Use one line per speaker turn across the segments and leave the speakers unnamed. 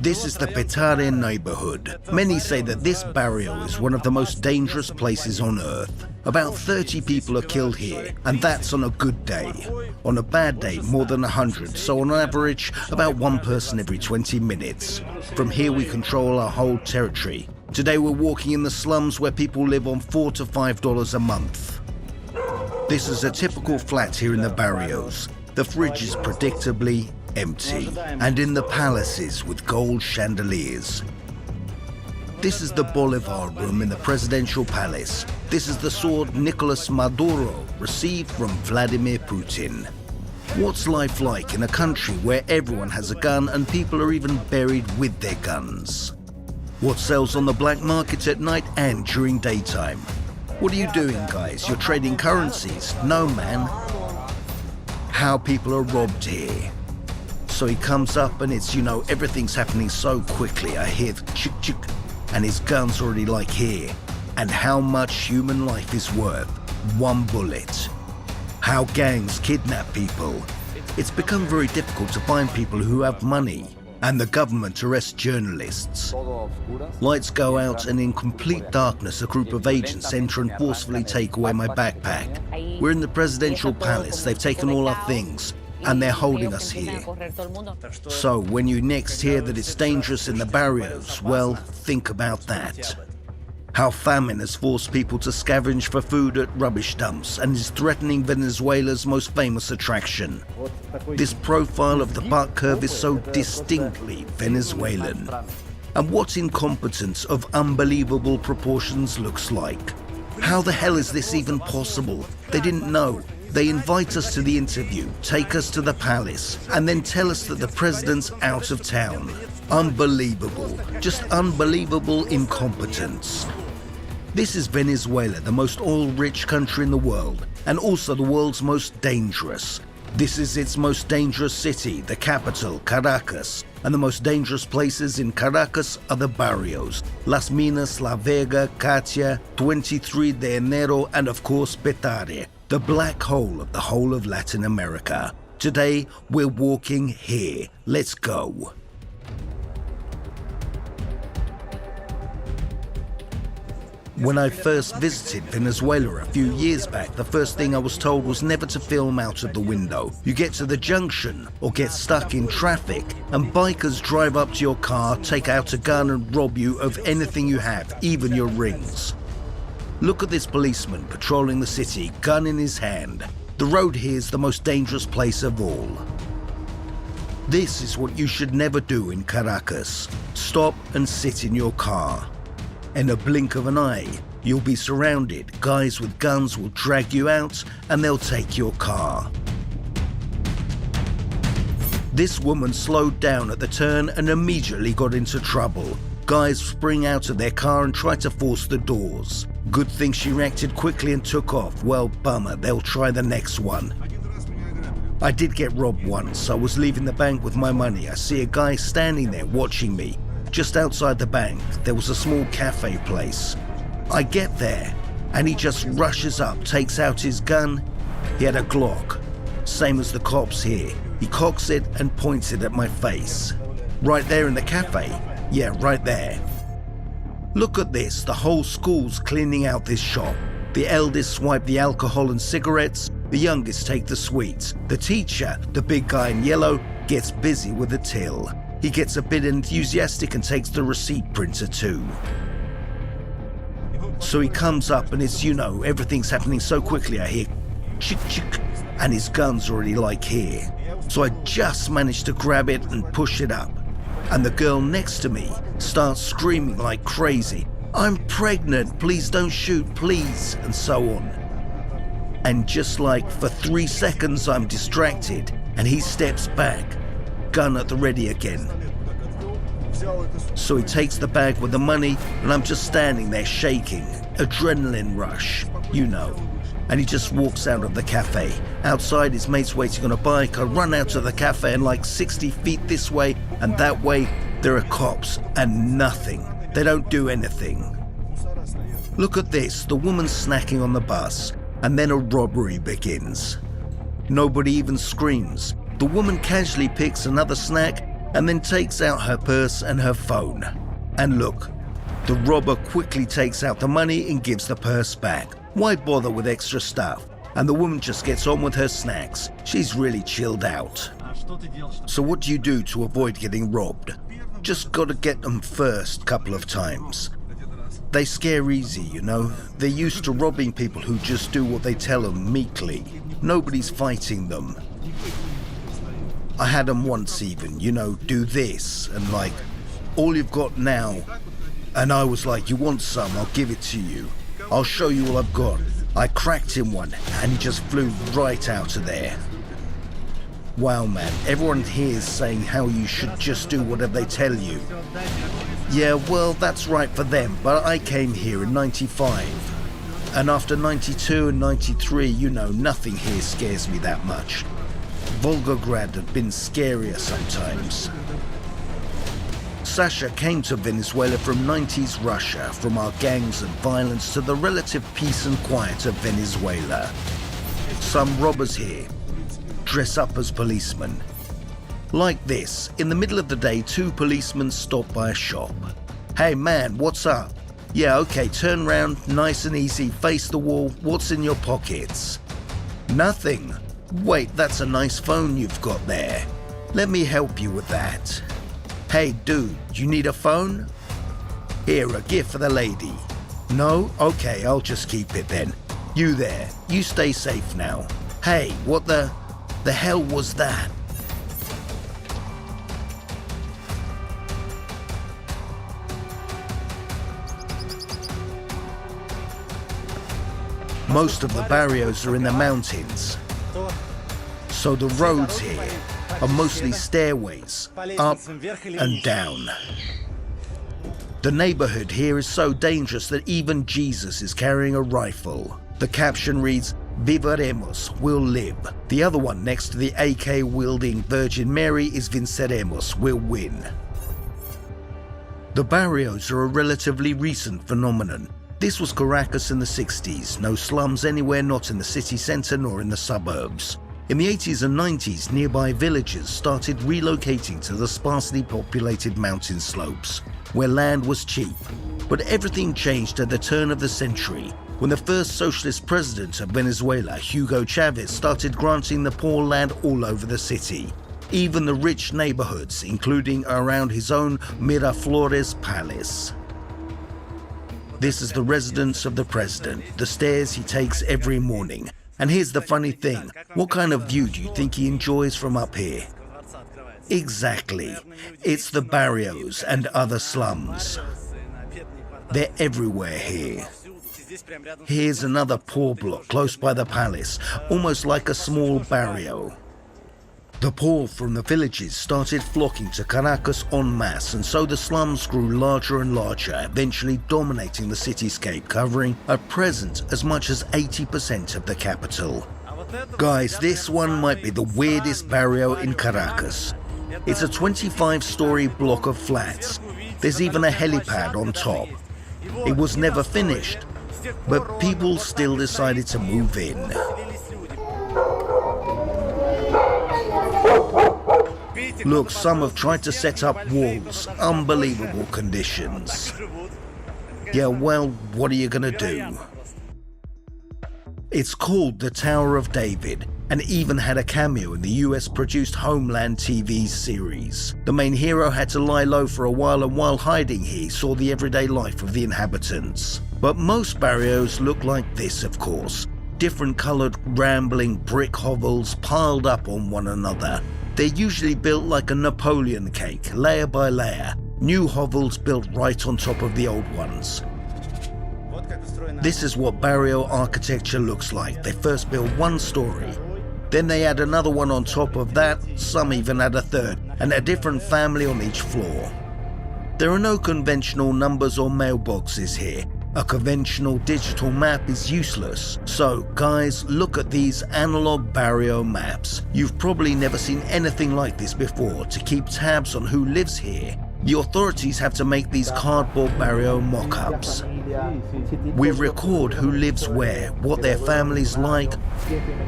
This is the Petare neighborhood. Many say that this barrio is one of the most dangerous places on earth. About 30 people are killed here, and that's on a good day. On a bad day, more than 100, so on average, about one person every 20 minutes. From here we control our whole territory. Today we're walking in the slums where people live on $4 to $5 a month. This is a typical flat here in the barrios. The fridge is predictably empty, and in the palaces with gold chandeliers. This is the Bolivar room in the presidential palace. This is the sword Nicolas Maduro received from Vladimir Putin. What's life like in a country where everyone has a gun and people are even buried with their guns? What sells on the black market at night and during daytime? What are you doing, guys? You're trading currencies? No, man. How people are robbed here. So he comes up and it's, everything's happening so quickly. I hear the chick chick and his gun's already like here. And how much human life is worth? One bullet. How gangs kidnap people. It's become very difficult to find people who have money. And the government arrests journalists. Lights go out and in complete darkness a group of agents enter and forcefully take away my backpack. We're in the presidential palace. They've taken all our things. And they're holding us here. So when you next hear that it's dangerous in the barrios, well, think about that. How famine has forced people to scavenge for food at rubbish dumps and is threatening Venezuela's most famous attraction. This profile of the butt curve is so distinctly Venezuelan. And what incompetence of unbelievable proportions looks like. How the hell is this even possible? They didn't know. They invite us to the interview, take us to the palace, and then tell us that the president's out of town. Unbelievable. Just unbelievable incompetence. This is Venezuela, the most oil-rich country in the world, and also the world's most dangerous. This is its most dangerous city, the capital, Caracas. And the most dangerous places in Caracas are the barrios, Las Minas, La Vega, Catia, 23 de Enero, and of course Petare, the black hole of the whole of Latin America. Today, we're walking here. Let's go. When I first visited Venezuela a few years back, the first thing I was told was never to film out of the window. You get to the junction or get stuck in traffic and bikers drive up to your car, take out a gun and rob you of anything you have, even your rings. Look at this policeman patrolling the city, gun in his hand. The road here is the most dangerous place of all. This is what you should never do in Caracas. Stop and sit in your car. In a blink of an eye, you'll be surrounded. Guys with guns will drag you out and they'll take your car. This woman slowed down at the turn and immediately got into trouble. Guys spring out of their car and try to force the doors. Good thing she reacted quickly and took off. Well, bummer, they'll try the next one. I did get robbed once. I was leaving the bank with my money. I see a guy standing there watching me. Just outside the bank, there was a small cafe place. I get there, and he just rushes up, takes out his gun. He had a Glock, same as the cops here. He cocks it and points it at my face. Right there in the cafe? Yeah, right there. Look at this, the whole school's cleaning out this shop. The eldest swipe the alcohol and cigarettes, the youngest take the sweets. The teacher, the big guy in yellow, gets busy with the till. He gets a bit enthusiastic and takes the receipt printer too. So he comes up and it's, everything's happening so quickly. I hear chick chick and his gun's already like here. So I just managed to grab it and push it up. And the girl next to me starts screaming like crazy. I'm pregnant, please don't shoot, please, and so on. And just like for 3 seconds I'm distracted and he steps back. Gun at the ready again. So he takes the bag with the money and I'm just standing there shaking. Adrenaline rush, And he just walks out of the cafe. Outside his mate's waiting on a bike. I run out of the cafe and like 60 feet this way and that way there are cops and nothing. They don't do anything. Look at this, the woman snacking on the bus and then a robbery begins. Nobody even screams. The woman casually picks another snack and then takes out her purse and her phone. And look, the robber quickly takes out the money and gives the purse back. Why bother with extra stuff? And the woman just gets on with her snacks. She's really chilled out. So what do you do to avoid getting robbed? Just gotta get them first couple of times. They scare easy, you know. They're used to robbing people who just do what they tell them meekly. Nobody's fighting them. I had them once even, you know, do this and like, all you've got now. And I was like, you want some? I'll give it to you. I'll show you all I've got. I cracked him one and he just flew right out of there. Wow, man, everyone here is saying how you should just do whatever they tell you. Yeah, well, that's right for them, but I came here in '95. And after 92 and 93, you know, nothing here scares me that much. Volgograd had been scarier sometimes. Sasha came to Venezuela from 90s Russia, from our gangs and violence to the relative peace and quiet of Venezuela. Some robbers here dress up as policemen. Like this, in the middle of the day, two policemen stop by a shop. Hey man, what's up? Yeah, okay, turn round, nice and easy, face the wall, what's in your pockets? Nothing. Wait, that's a nice phone you've got there. Let me help you with that. Hey dude, you need a phone? Here, a gift for the lady. No? Okay, I'll just keep it then. You there, you stay safe now. Hey, what the hell was that? Most of the barrios are in the mountains, so the roads here are mostly stairways, up and down. The neighborhood here is so dangerous that even Jesus is carrying a rifle. The caption reads, Viviremos, we'll live. The other one next to the AK-wielding Virgin Mary is Venceremos, we'll win. The barrios are a relatively recent phenomenon. This was Caracas in the 60s, no slums anywhere not in the city centre nor in the suburbs. In the 80s and 90s, nearby villages started relocating to the sparsely populated mountain slopes, where land was cheap. But everything changed at the turn of the century, when the first socialist president of Venezuela, Hugo Chavez, started granting the poor land all over the city, even the rich neighborhoods, including around his own Miraflores palace. This is the residence of the president, the stairs he takes every morning. And here's the funny thing, what kind of view do you think he enjoys from up here? Exactly, it's the barrios and other slums. They're everywhere here. Here's another poor block close by the palace, almost like a small barrio. The poor from the villages started flocking to Caracas en masse, and so the slums grew larger and larger, eventually dominating the cityscape, covering at present as much as 80% of the capital. Guys, this one might be the weirdest barrio in Caracas. It's a 25-story block of flats. There's even a helipad on top. It was never finished, but people still decided to move in. Look, some have tried to set up walls. Unbelievable conditions. Yeah, well, what are you gonna do? It's called the Tower of David, and even had a cameo in the US-produced Homeland TV series. The main hero had to lie low for a while, and while hiding he saw the everyday life of the inhabitants. But most barrios look like this, of course. Different coloured, rambling brick hovels piled up on one another. They're usually built like a Napoleon cake, layer by layer. New hovels built right on top of the old ones. This is what barrio architecture looks like. They first build one story, then they add another one on top of that, some even add a third, and a different family on each floor. There are no conventional numbers or mailboxes here. A conventional digital map is useless. So guys, look at these analog barrio maps. You've probably never seen anything like this before to keep tabs on who lives here, The authorities have to make these cardboard barrio mock-ups. We record who lives where, what their family's like,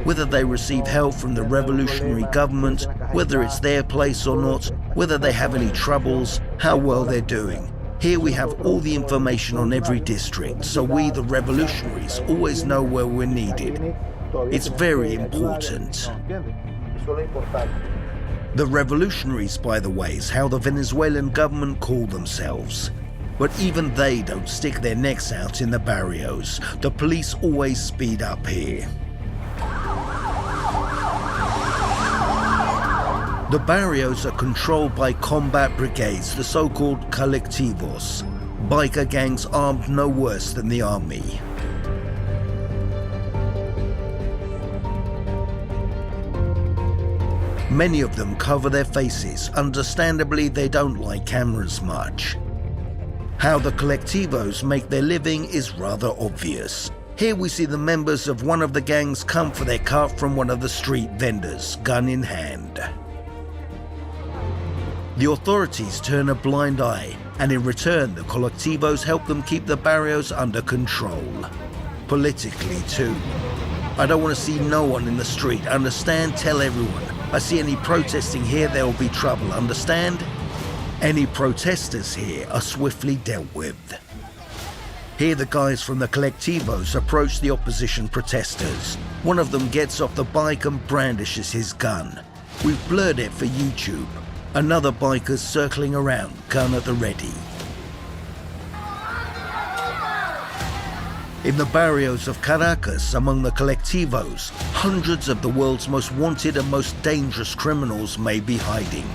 whether they receive help from the revolutionary government, whether it's their place or not, whether they have any troubles, how well they're doing. Here we have all the information on every district, so we, the revolutionaries, always know where we're needed. It's very important. The revolutionaries, by the way, is how the Venezuelan government call themselves. But even they don't stick their necks out in the barrios. The police always speed up here. The barrios are controlled by combat brigades, the so-called colectivos, biker gangs armed no worse than the army. Many of them cover their faces. Understandably, they don't like cameras much. How the colectivos make their living is rather obvious. Here we see the members of one of the gangs come for their cut from one of the street vendors, gun in hand. The authorities turn a blind eye, and in return the colectivos help them keep the barrios under control. Politically too. I don't want to see no one in the street, understand? Tell everyone. I see any protesting here, there will be trouble, understand? Any protesters here are swiftly dealt with. Here the guys from the colectivos approach the opposition protesters. One of them gets off the bike and brandishes his gun. We've blurred it for YouTube. Another biker's circling around, gun at the ready. In the barrios of Caracas, among the colectivos, hundreds of the world's most wanted and most dangerous criminals may be hiding.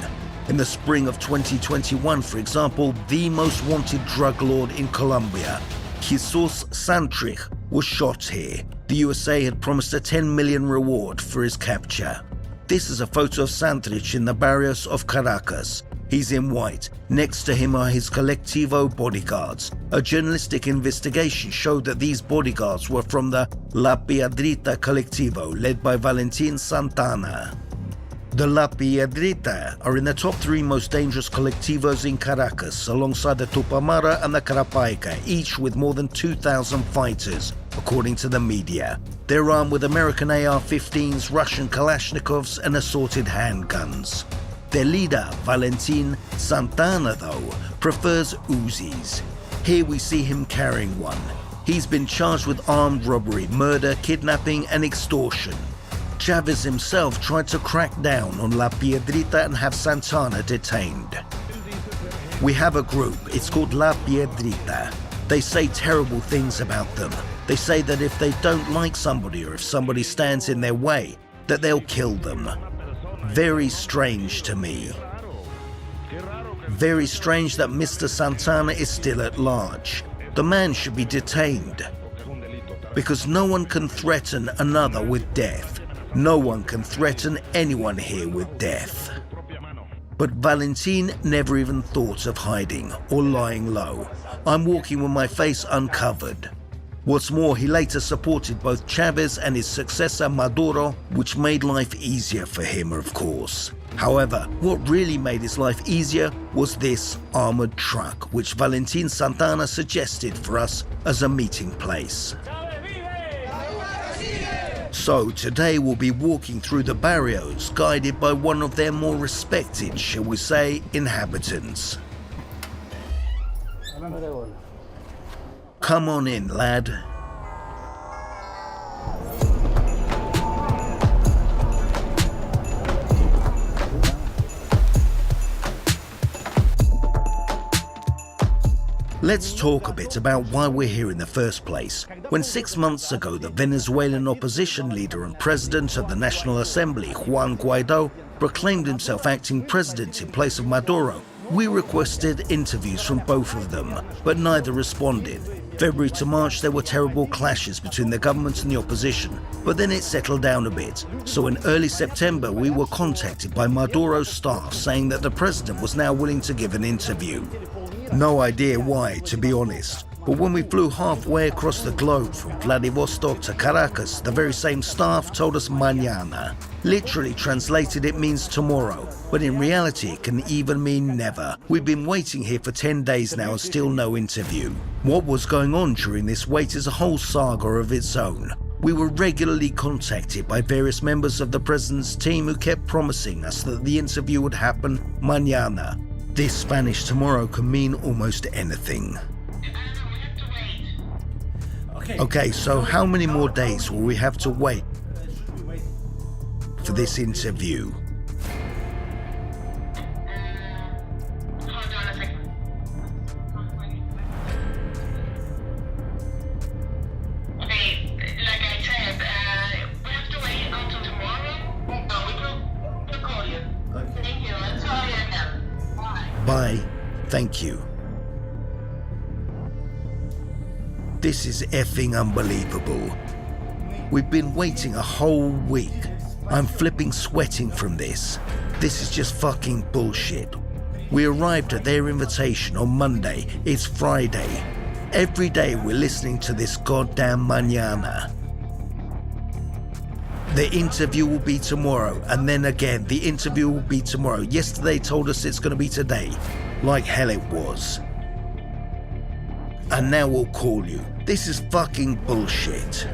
In the spring of 2021, for example, the most wanted drug lord in Colombia, Jesus Santrich, was shot here. The USA had promised a 10 million reward for his capture. This is a photo of Santrich in the barrios of Caracas. He's in white. Next to him are his colectivo bodyguards. A journalistic investigation showed that these bodyguards were from the La Piedrita colectivo, led by Valentin Santana. The La Piedrita are in the top 3 most dangerous colectivos in Caracas, alongside the Tupamara and the Carapaica, each with more than 2,000 fighters, according to the media. They're armed with American AR-15s, Russian Kalashnikovs, and assorted handguns. Their leader, Valentin Santana, though, prefers Uzis. Here we see him carrying one. He's been charged with armed robbery, murder, kidnapping, and extortion. Chavez himself tried to crack down on La Piedrita and have Santana detained. We have a group, it's called La Piedrita. They say terrible things about them. They say that if they don't like somebody or if somebody stands in their way, that they'll kill them. Very strange to me. Very strange that Mr. Santana is still at large. The man should be detained. Because no one can threaten another with death. No one can threaten anyone here with death. But Valentin never even thought of hiding or lying low. I'm walking with my face uncovered. What's more, he later supported both Chavez and his successor Maduro, which made life easier for him, of course. However, what really made his life easier was this armored truck, which Valentin Santana suggested for us as a meeting place. So today we'll be walking through the barrios, guided by one of their more respected, shall we say, inhabitants. Come on in, lad. Let's talk a bit about why we're here in the first place. When 6 months ago the Venezuelan opposition leader and president of the National Assembly, Juan Guaidó, proclaimed himself acting president in place of Maduro, we requested interviews from both of them, but neither responded. February to March there were terrible clashes between the government and the opposition, but then it settled down a bit. So in early September we were contacted by Maduro's staff saying that the president was now willing to give an interview. No idea why, to be honest. But when we flew halfway across the globe from Vladivostok to Caracas, the very same staff told us mañana. Literally translated, it means tomorrow, but in reality it can even mean never. We've been waiting here for 10 days now and still no interview. What was going on during this wait is a whole saga of its own. We were regularly contacted by various members of the president's team who kept promising us that the interview would happen mañana. This Spanish tomorrow can mean almost anything. Okay, so how many more days will we have to wait for this interview?
Hold on a second. Okay, like I said, we have to wait until tomorrow. We'll call you. Okay. Thank you. I'm sorry now. Bye.
Bye. Thank you. This is effing unbelievable. We've been waiting a whole week. I'm flipping sweating from this. This is just fucking bullshit. We arrived at their invitation on Monday. It's Friday. Every day we're listening to this goddamn mañana. The interview will be tomorrow, and then again, the interview will be tomorrow. Yesterday told us it's gonna be today. Like hell it was. And now we'll call you. This is fucking bullshit.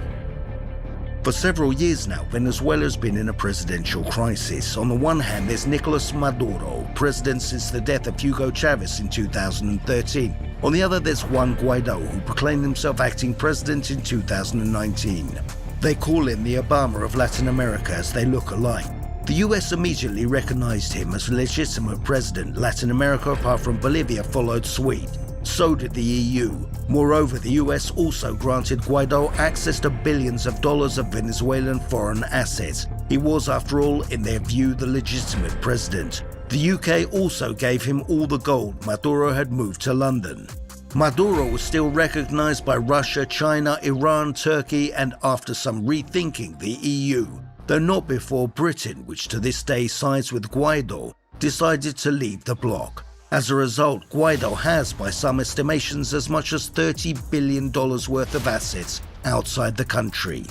For several years now, Venezuela's been in a presidential crisis. On the one hand, there's Nicolas Maduro, president since the death of Hugo Chavez in 2013. On the other, there's Juan Guaido, who proclaimed himself acting president in 2019. They call him the Obama of Latin America, as they look alike. The US immediately recognized him as legitimate president. Latin America, apart from Bolivia, followed suit. So did the EU. Moreover, the US also granted Guaido access to billions of dollars of Venezuelan foreign assets. He was, after all, in their view, the legitimate president. The UK also gave him all the gold Maduro had moved to London. Maduro was still recognized by Russia, China, Iran, Turkey, and after some rethinking, the EU. Though not before Britain, which to this day sides with Guaido, decided to leave the bloc. As a result, Guaido has, by some estimations, as much as $30 billion worth of assets outside the country.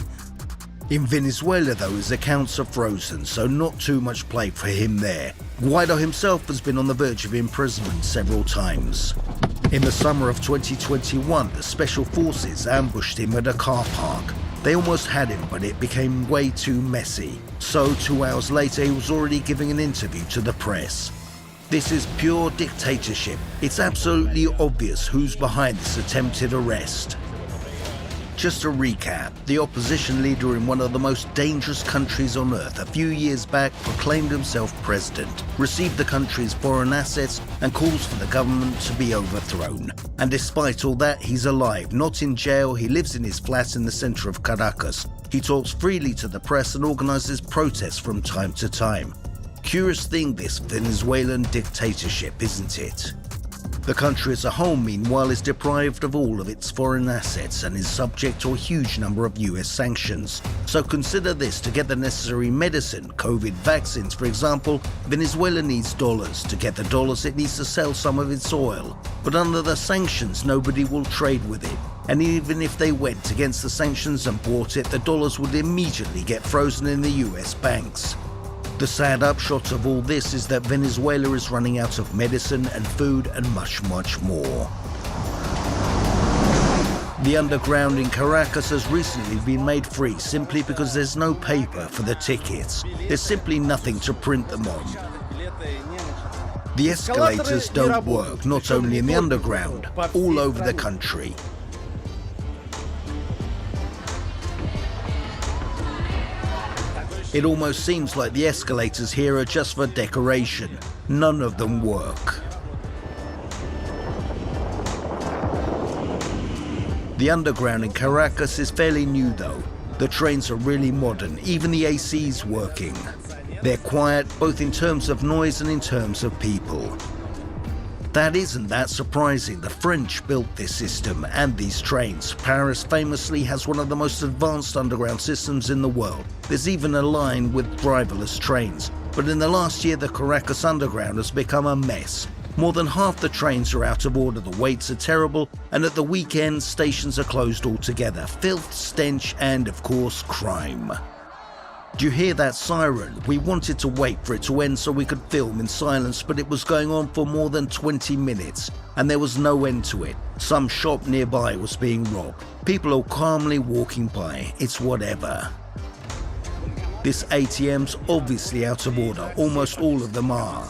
In Venezuela, though, his accounts are frozen, so not too much play for him there. Guaido himself has been on the verge of imprisonment several times. In the summer of 2021, the Special Forces ambushed him at a car park. They almost had him, but it became way too messy. So 2 hours later, he was already giving an interview to the press. This is pure dictatorship. It's absolutely obvious who's behind this attempted arrest. Just to recap, the opposition leader in one of the most dangerous countries on earth a few years back proclaimed himself president, received the country's foreign assets, and calls for the government to be overthrown. And despite all that, he's alive, not in jail. He lives in his flat in the center of Caracas. He talks freely to the press and organizes protests from time to time. Curious thing, this Venezuelan dictatorship, isn't it? The country as a whole, meanwhile, is deprived of all of its foreign assets and is subject to a huge number of US sanctions. So consider this: to get the necessary medicine, COVID vaccines for example, Venezuela needs dollars. To get the dollars, it needs to sell some of its oil. But under the sanctions, nobody will trade with it. And even if they went against the sanctions and bought it, the dollars would immediately get frozen in the US banks. The sad upshot of all this is that Venezuela is running out of medicine and food and much, much more. The underground in Caracas has recently been made free simply because there's no paper for the tickets. There's simply nothing to print them on. The escalators don't work, not only in the underground, all over the country. It almost seems like the escalators here are just for decoration. None of them work. The underground in Caracas is fairly new though. The trains are really modern, even the AC's working. They're quiet both in terms of noise and in terms of people. That isn't that surprising. The French built this system and these trains. Paris famously has one of the most advanced underground systems in the world. There's even a line with driverless trains. But in the last year, the Caracas Underground has become a mess. More than half the trains are out of order, the waits are terrible, and at the weekends stations are closed altogether. Filth, stench, and of course crime. Do you hear that siren? We wanted to wait for it to end so we could film in silence, but it was going on for more than 20 minutes, and there was no end to it. Some shop nearby was being robbed. People are calmly walking by. It's whatever. This ATM's obviously out of order. Almost all of them are.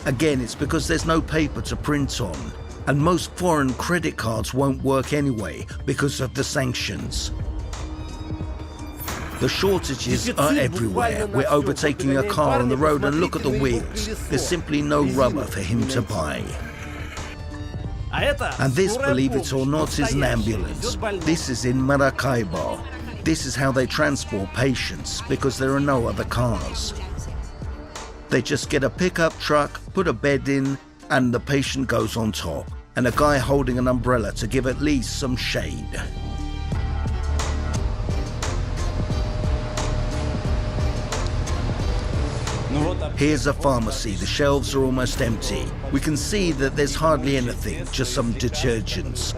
Again, it's because there's no paper to print on, and most foreign credit cards won't work anyway because of the sanctions. The shortages are everywhere. We're overtaking a car on the road and look at the wheels. There's simply no rubber for him to buy. And this, believe it or not, is an ambulance. This is in Maracaibo. This is how they transport patients because there are no other cars. They just get a pickup truck, put a bed in, and the patient goes on top, and a guy holding an umbrella to give at least some shade. Here's a pharmacy. The shelves are almost empty. We can see that there's hardly anything, just some detergents.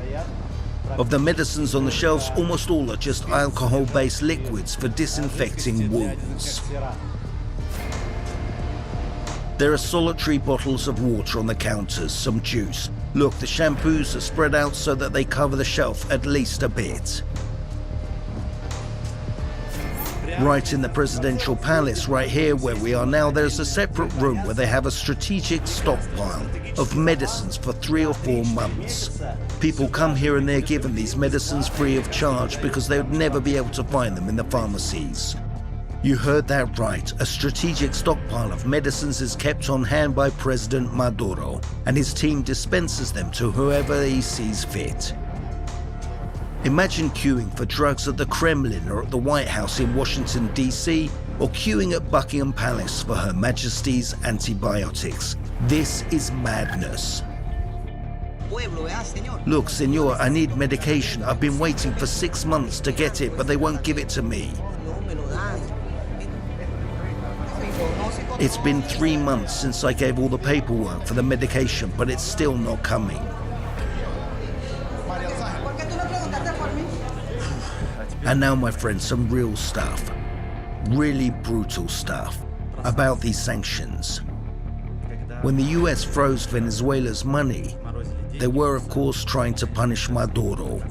Of the medicines on the shelves, almost all are just alcohol-based liquids for disinfecting wounds. There are solitary bottles of water on the counters, some juice. Look, the shampoos are spread out so that they cover the shelf at least a bit. Right in the presidential palace, right here where we are now, there's a separate room where they have a strategic stockpile of medicines for 3 or 4 months. People come here and they're given these medicines free of charge because they would never be able to find them in the pharmacies. You heard that right. A strategic stockpile of medicines is kept on hand by President Maduro, and his team dispenses them to whoever he sees fit. Imagine queuing for drugs at the Kremlin or at the White House in Washington, D.C., or queuing at Buckingham Palace for Her Majesty's antibiotics. This is madness. Look, senor, I need medication. I've been waiting for 6 months to get it, but they won't give it to me. It's been 3 months since I gave all the paperwork for the medication, but it's still not coming. And now, my friends, some real stuff. Really brutal stuff about these sanctions. When the US froze Venezuela's money, they were, of course, trying to punish Maduro,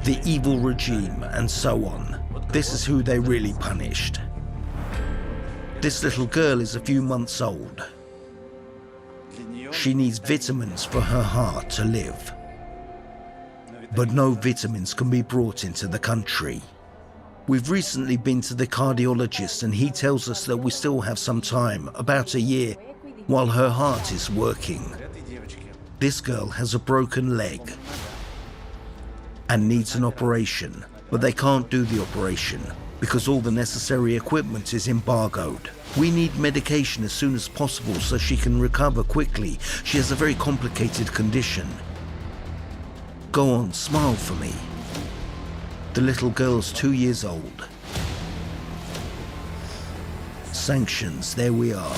the evil regime, and so on. This is who they really punished. This little girl is a few months old. She needs vitamins for her heart to live. But no vitamins can be brought into the country. We've recently been to the cardiologist and he tells us that we still have some time, about a year, while her heart is working. This girl has a broken leg and needs an operation, but they can't do the operation because all the necessary equipment is embargoed. We need medication as soon as possible so she can recover quickly. She has a very complicated condition. Go on, smile for me. The little girl's 2 years old. Sanctions, there we are.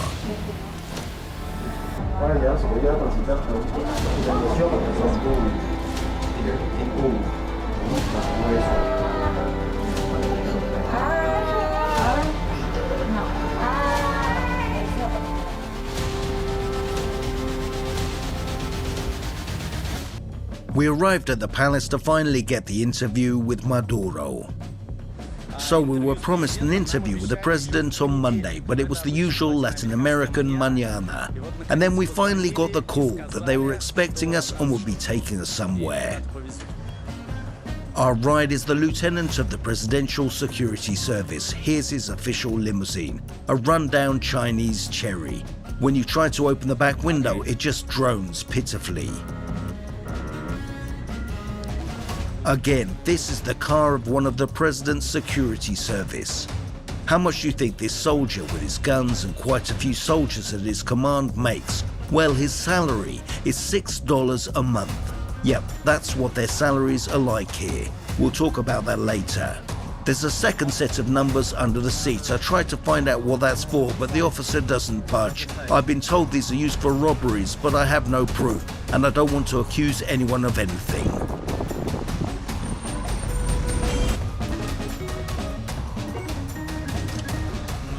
We arrived at the palace to finally get the interview with Maduro. So we were promised an interview with the president on Monday, but it was the usual Latin American mañana. And then we finally got the call that they were expecting us and would be taking us somewhere. Our ride is the lieutenant of the Presidential Security Service. Here's his official limousine, a rundown Chinese Cherry. When you try to open the back window, it just drones pitifully. Again, this is the car of one of the President's Security Service. How much do you think this soldier with his guns and quite a few soldiers at his command makes? Well, his salary is $6 a month. Yep, that's what their salaries are like here. We'll talk about that later. There's a second set of numbers under the seat. I tried to find out what that's for, but the officer doesn't budge. I've been told these are used for robberies, but I have no proof, and I don't want to accuse anyone of anything.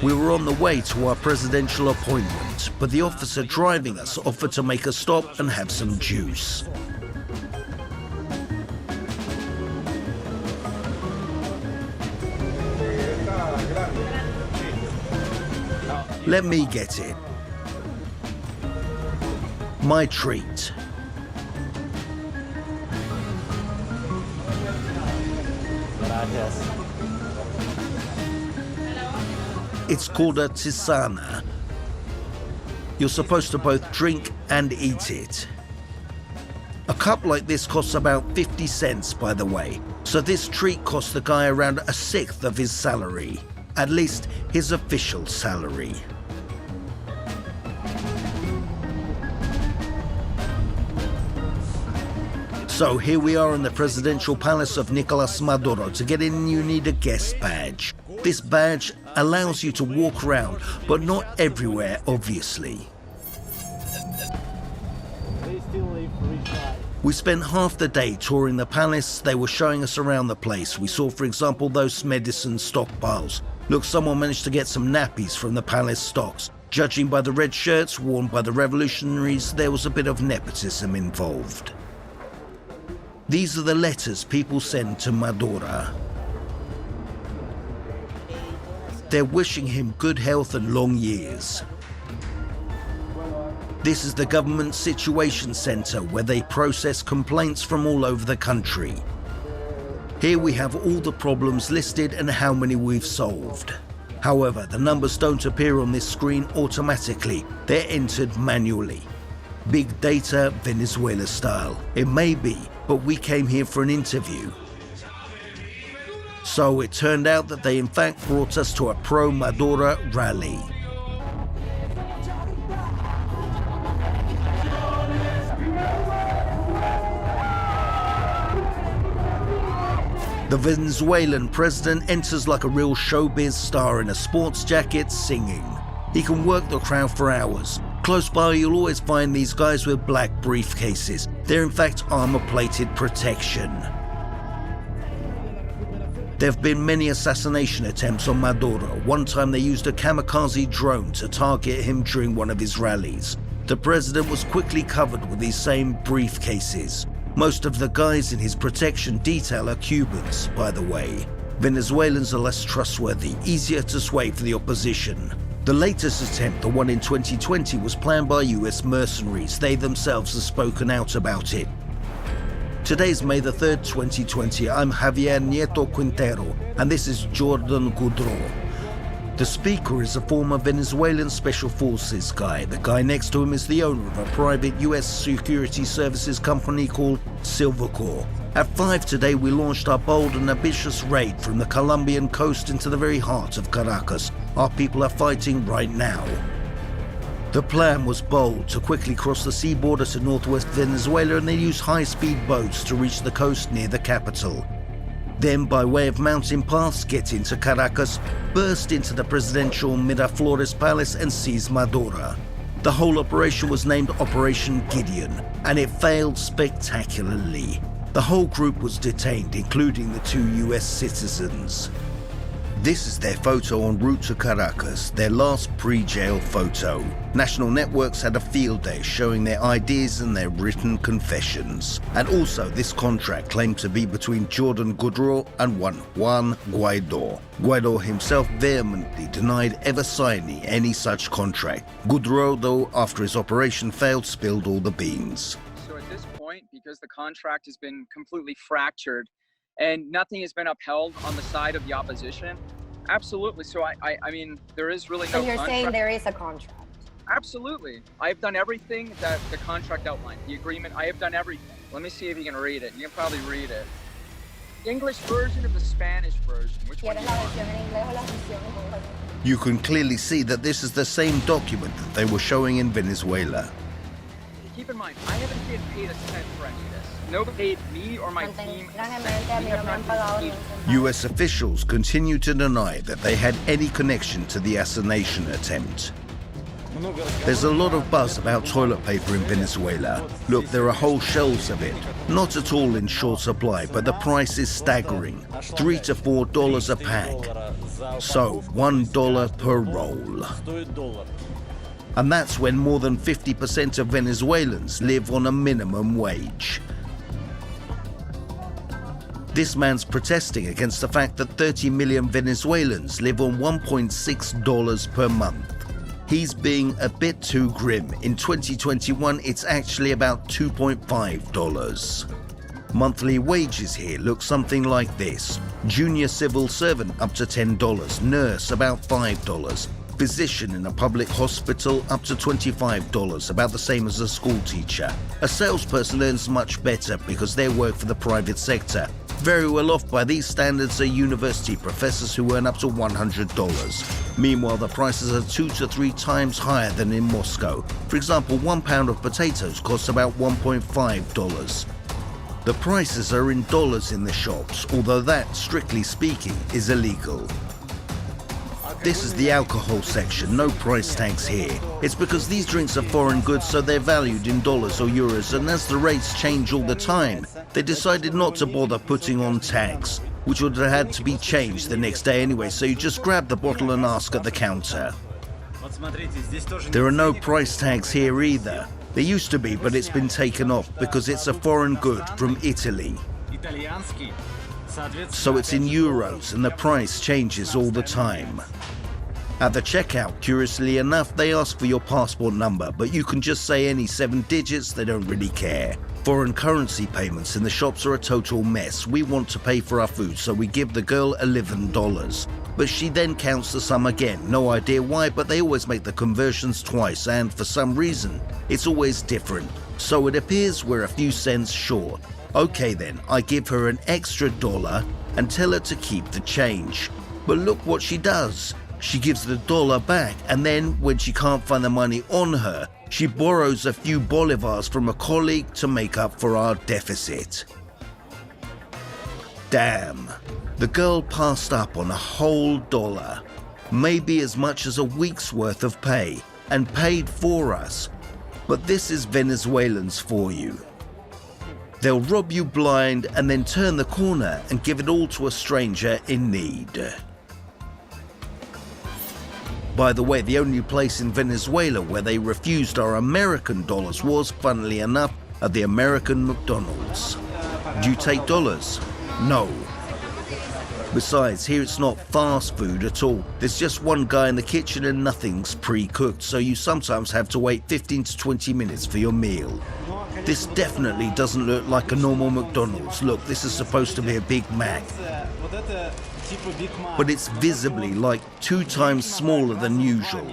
We were on the way to our presidential appointment, but the officer driving us offered to make a stop and have some juice. Let me get it. My treat. It's called a tisana. You're supposed to both drink and eat it. A cup like this costs about 50 cents, by the way. So this treat cost the guy around a sixth of his salary. At least his official salary. So here we are in the presidential palace of Nicolas Maduro. To get in, you need a guest badge. This badge allows you to walk around, but not everywhere, obviously. We spent half the day touring the palace. They were showing us around the place. We saw, for example, those medicine stockpiles. Look, someone managed to get some nappies from the palace stocks. Judging by the red shirts worn by the revolutionaries, there was a bit of nepotism involved. These are the letters people send to Maduro. They're wishing him good health and long years. This is the government situation center where they process complaints from all over the country. Here we have all the problems listed and how many we've solved. However, the numbers don't appear on this screen automatically. They're entered manually. Big data, Venezuela style. It may be, but we came here for an interview. So it turned out that they in fact brought us to a pro-Maduro rally. The Venezuelan president enters like a real showbiz star in a sports jacket singing. He can work the crowd for hours. Close by, you'll always find these guys with black briefcases. They're in fact armor-plated protection. There have been many assassination attempts on Maduro. One time they used a kamikaze drone to target him during one of his rallies. The president was quickly covered with these same briefcases. Most of the guys in his protection detail are Cubans, by the way. Venezuelans are less trustworthy, easier to sway for the opposition. The latest attempt, the one in 2020, was planned by US mercenaries. They themselves have spoken out about it. Today's May the 3rd, 2020. I'm Javier Nieto Quintero, and this is Jordan Goudreau. The speaker is a former Venezuelan Special Forces guy. The guy next to him is the owner of a private US security services company called Silvercore. At 5 today, we launched our bold and ambitious raid from the Colombian coast into the very heart of Caracas. Our people are fighting right now. The plan was bold: to quickly cross the sea border to northwest Venezuela and then use high-speed boats to reach the coast near the capital. Then, by way of mountain paths, get into Caracas, burst into the presidential Miraflores Palace and seize Maduro. The whole operation was named Operation Gideon, and it failed spectacularly. The whole group was detained, including the 2 US citizens. This is their photo en route to Caracas, their last pre-jail photo. National networks had a field day showing their IDs and their written confessions. And also, this contract claimed to be between Jordan Goudreau and one Juan Guaidó. Guaidó himself vehemently denied ever signing any such contract. Goudreau, though, after his operation failed, spilled all the beans.
So at this point, because the contract has been completely fractured, and nothing has been upheld on the side of the opposition. Absolutely. So I mean, there is really no
So you're
contract.
saying there is a contract?
Absolutely. I've done everything that the contract outlined. The agreement, I have done everything. Let me see if you can read it. You can probably read it. The English version of the Spanish version. Which one do you want?
You can clearly see that this is the same document that they were showing in Venezuela.
Keep in mind, I haven't been paid a cent for any of this. Nobody paid me or my team.
US officials continue to deny that they had any connection to the assassination attempt. There's a lot of buzz about toilet paper in Venezuela. Look, there are whole shelves of it. Not at all in short supply, but the price is staggering. $3 to $4 a pack. So, $1 per roll. And that's when more than 50% of Venezuelans live on a minimum wage. This man's protesting against the fact that 30 million Venezuelans live on $1.6 per month. He's being a bit too grim. In 2021, it's actually about $2.5. Monthly wages here look something like this. Junior civil servant up to $10, nurse about $5, physician in a public hospital up to $25, about the same as a school teacher. A salesperson earns much better because they work for the private sector. Very well off by these standards are university professors who earn up to $100. Meanwhile, the prices are 2 to 3 times higher than in Moscow. For example, 1 pound of potatoes costs about $1.5. The prices are in dollars in the shops, although that, strictly speaking, is illegal. This is the alcohol section, no price tags here. It's because these drinks are foreign goods, so they're valued in dollars or euros, and as the rates change all the time, they decided not to bother putting on tags, which would have had to be changed the next day anyway, so you just grab the bottle and ask at the counter. There are no price tags here either. There used to be, but it's been taken off because it's a foreign good from Italy. So it's in euros and the price changes all the time. At the checkout, curiously enough, they ask for your passport number, but you can just say any 7 digits, they don't really care. Foreign currency payments in the shops are a total mess. We want to pay for our food, so we give the girl $11. But she then counts the sum again. No idea why, but they always make the conversions twice, and for some reason, it's always different. So it appears we're a few cents short. Okay then, I give her an extra $1 and tell her to keep the change. But look what she does. She gives the $1 back, and then when she can't find the money on her, she borrows a few bolivars from a colleague to make up for our deficit. Damn, the girl passed up on a whole $1, maybe as much as a week's worth of pay, and paid for us. But this is Venezuelans for you. They'll rob you blind and then turn the corner and give it all to a stranger in need. By the way, the only place in Venezuela where they refused our American dollars was, funnily enough, at the American McDonald's. Do you take dollars? No. Besides, here it's not fast food at all. There's just one guy in the kitchen and nothing's pre-cooked, so you sometimes have to wait 15 to 20 minutes for your meal. This definitely doesn't look like a normal McDonald's. Look, this is supposed to be a Big Mac. But it's visibly like 2 times smaller than usual.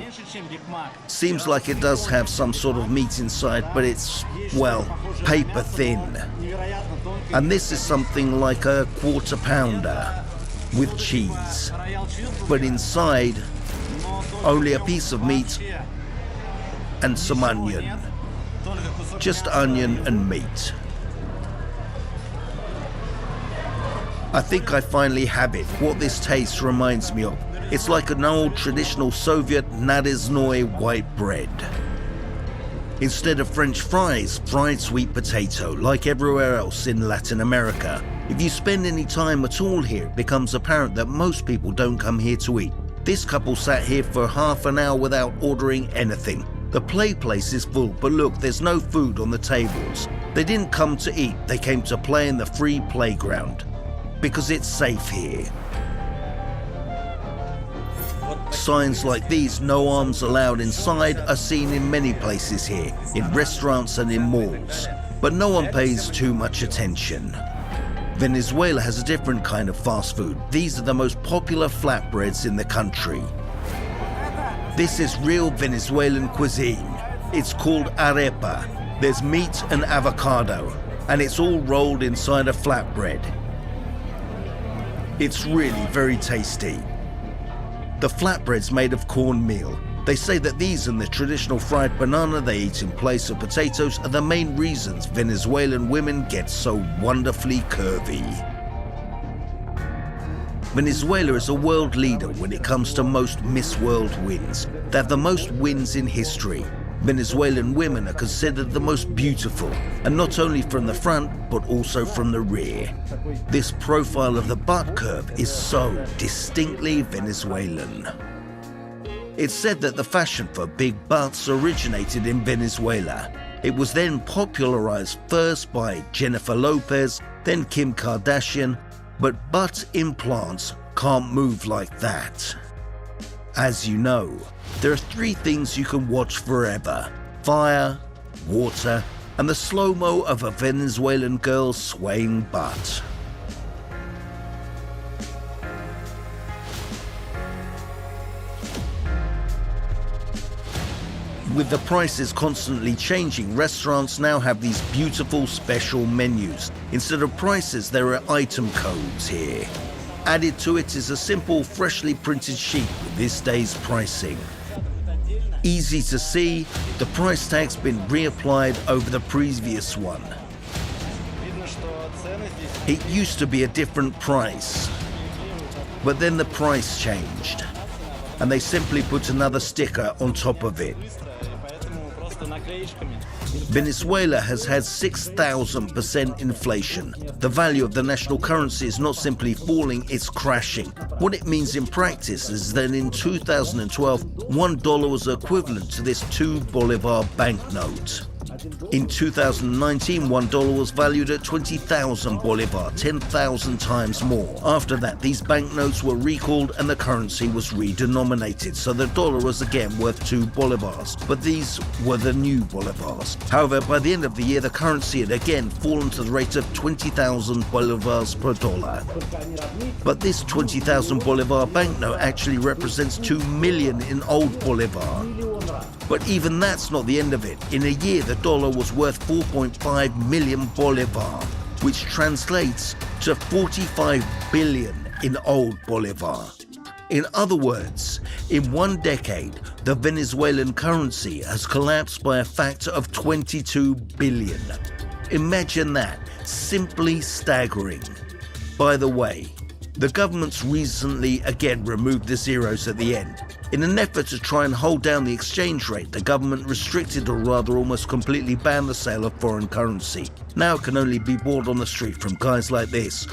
Seems like it does have some sort of meat inside, but it's, well, paper thin. And this is something like a quarter pounder with cheese. But inside, only a piece of meat and some onion. Just onion and meat. I think I finally have it. What this taste reminds me of. It's like an old traditional Soviet narezhnoy white bread. Instead of French fries, fried sweet potato, like everywhere else in Latin America. If you spend any time at all here, it becomes apparent that most people don't come here to eat. This couple sat here for half an hour without ordering anything. The play place is full, but look, there's no food on the tables. They didn't come to eat, they came to play in the free playground. Because it's safe here. Signs like these, "No arms allowed inside," are seen in many places here, in restaurants and in malls. But no one pays too much attention. Venezuela has a different kind of fast food. These are the most popular flatbreads in the country. This is real Venezuelan cuisine. It's called arepa. There's meat and avocado, and it's all rolled inside a flatbread. It's really very tasty. The flatbread's made of cornmeal, They say that these and the traditional fried banana they eat in place of potatoes are the main reasons Venezuelan women get so wonderfully curvy. Venezuela is a world leader when it comes to most Miss World wins. They have the most wins in history. Venezuelan women are considered the most beautiful, and not only from the front, but also from the rear. This profile of the butt curve is so distinctly Venezuelan. It's said that the fashion for big butts originated in Venezuela. It was then popularized first by Jennifer Lopez, then Kim Kardashian, but butt implants can't move like that. As you know, there are 3 things you can watch forever: fire, water, and the slow-mo of a Venezuelan girl's swaying butt. With the prices constantly changing, restaurants now have these beautiful special menus. Instead of prices, there are item codes here. Added to it is a simple, freshly printed sheet with this day's pricing. Easy to see, the price tag's been reapplied over the previous one. It used to be a different price, but then the price changed, and they simply put another sticker on top of it. Venezuela has had 6,000% inflation. The value of the national currency is not simply falling, it's crashing. What it means in practice is that in 2012, $1 was equivalent to this 2 Bolivar banknote. In 2019, $1 was valued at 20,000 Bolivar, 10,000 times more. After that, these banknotes were recalled and the currency was redenominated, so the dollar was again worth 2 Bolivars, but these were the new Bolivars. However, by the end of the year, the currency had again fallen to the rate of 20,000 Bolivars per dollar. But this 20,000 Bolivar banknote actually represents 2 million in old Bolivar. But even that's not the end of it. In a year, the dollar was worth 4.5 million Bolivar, which translates to 45 billion in old Bolivar. In other words, in 1 decade, the Venezuelan currency has collapsed by a factor of 22 billion. Imagine that, simply staggering. By the way, the government's recently again removed the zeros at the end. In an effort to try and hold down the exchange rate, the government restricted, or rather almost completely banned, the sale of foreign currency. Now it can only be bought on the street from guys like this.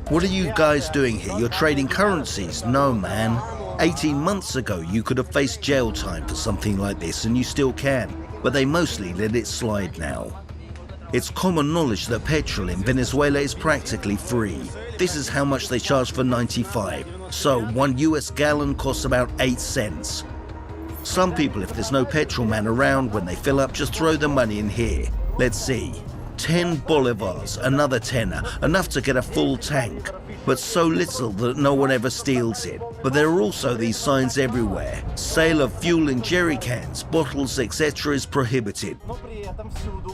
What are you guys doing here? You're trading currencies? No, man. 18 months ago, you could have faced jail time for something like this, and you still can. But they mostly let it slide now. It's common knowledge that petrol in Venezuela is practically free. This is how much they charge for 95. So 1 US gallon costs about 8 cents. Some people, if there's no petrol man around when they fill up, just throw the money in here. Let's see. 10 bolivars, another tenner, enough to get a full tank, but so little that no one ever steals it. But there are also these signs everywhere. Sale of fuel in jerry cans, bottles, etc. is prohibited.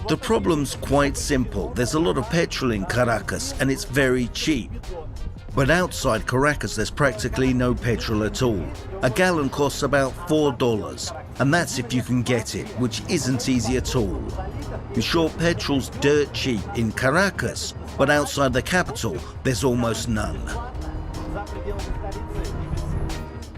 The problem's quite simple. There's a lot of petrol in Caracas and it's very cheap. But outside Caracas, there's practically no petrol at all. A gallon costs about $4, and that's if you can get it, which isn't easy at all. In short, petrol's dirt cheap in Caracas, but outside the capital, there's almost none.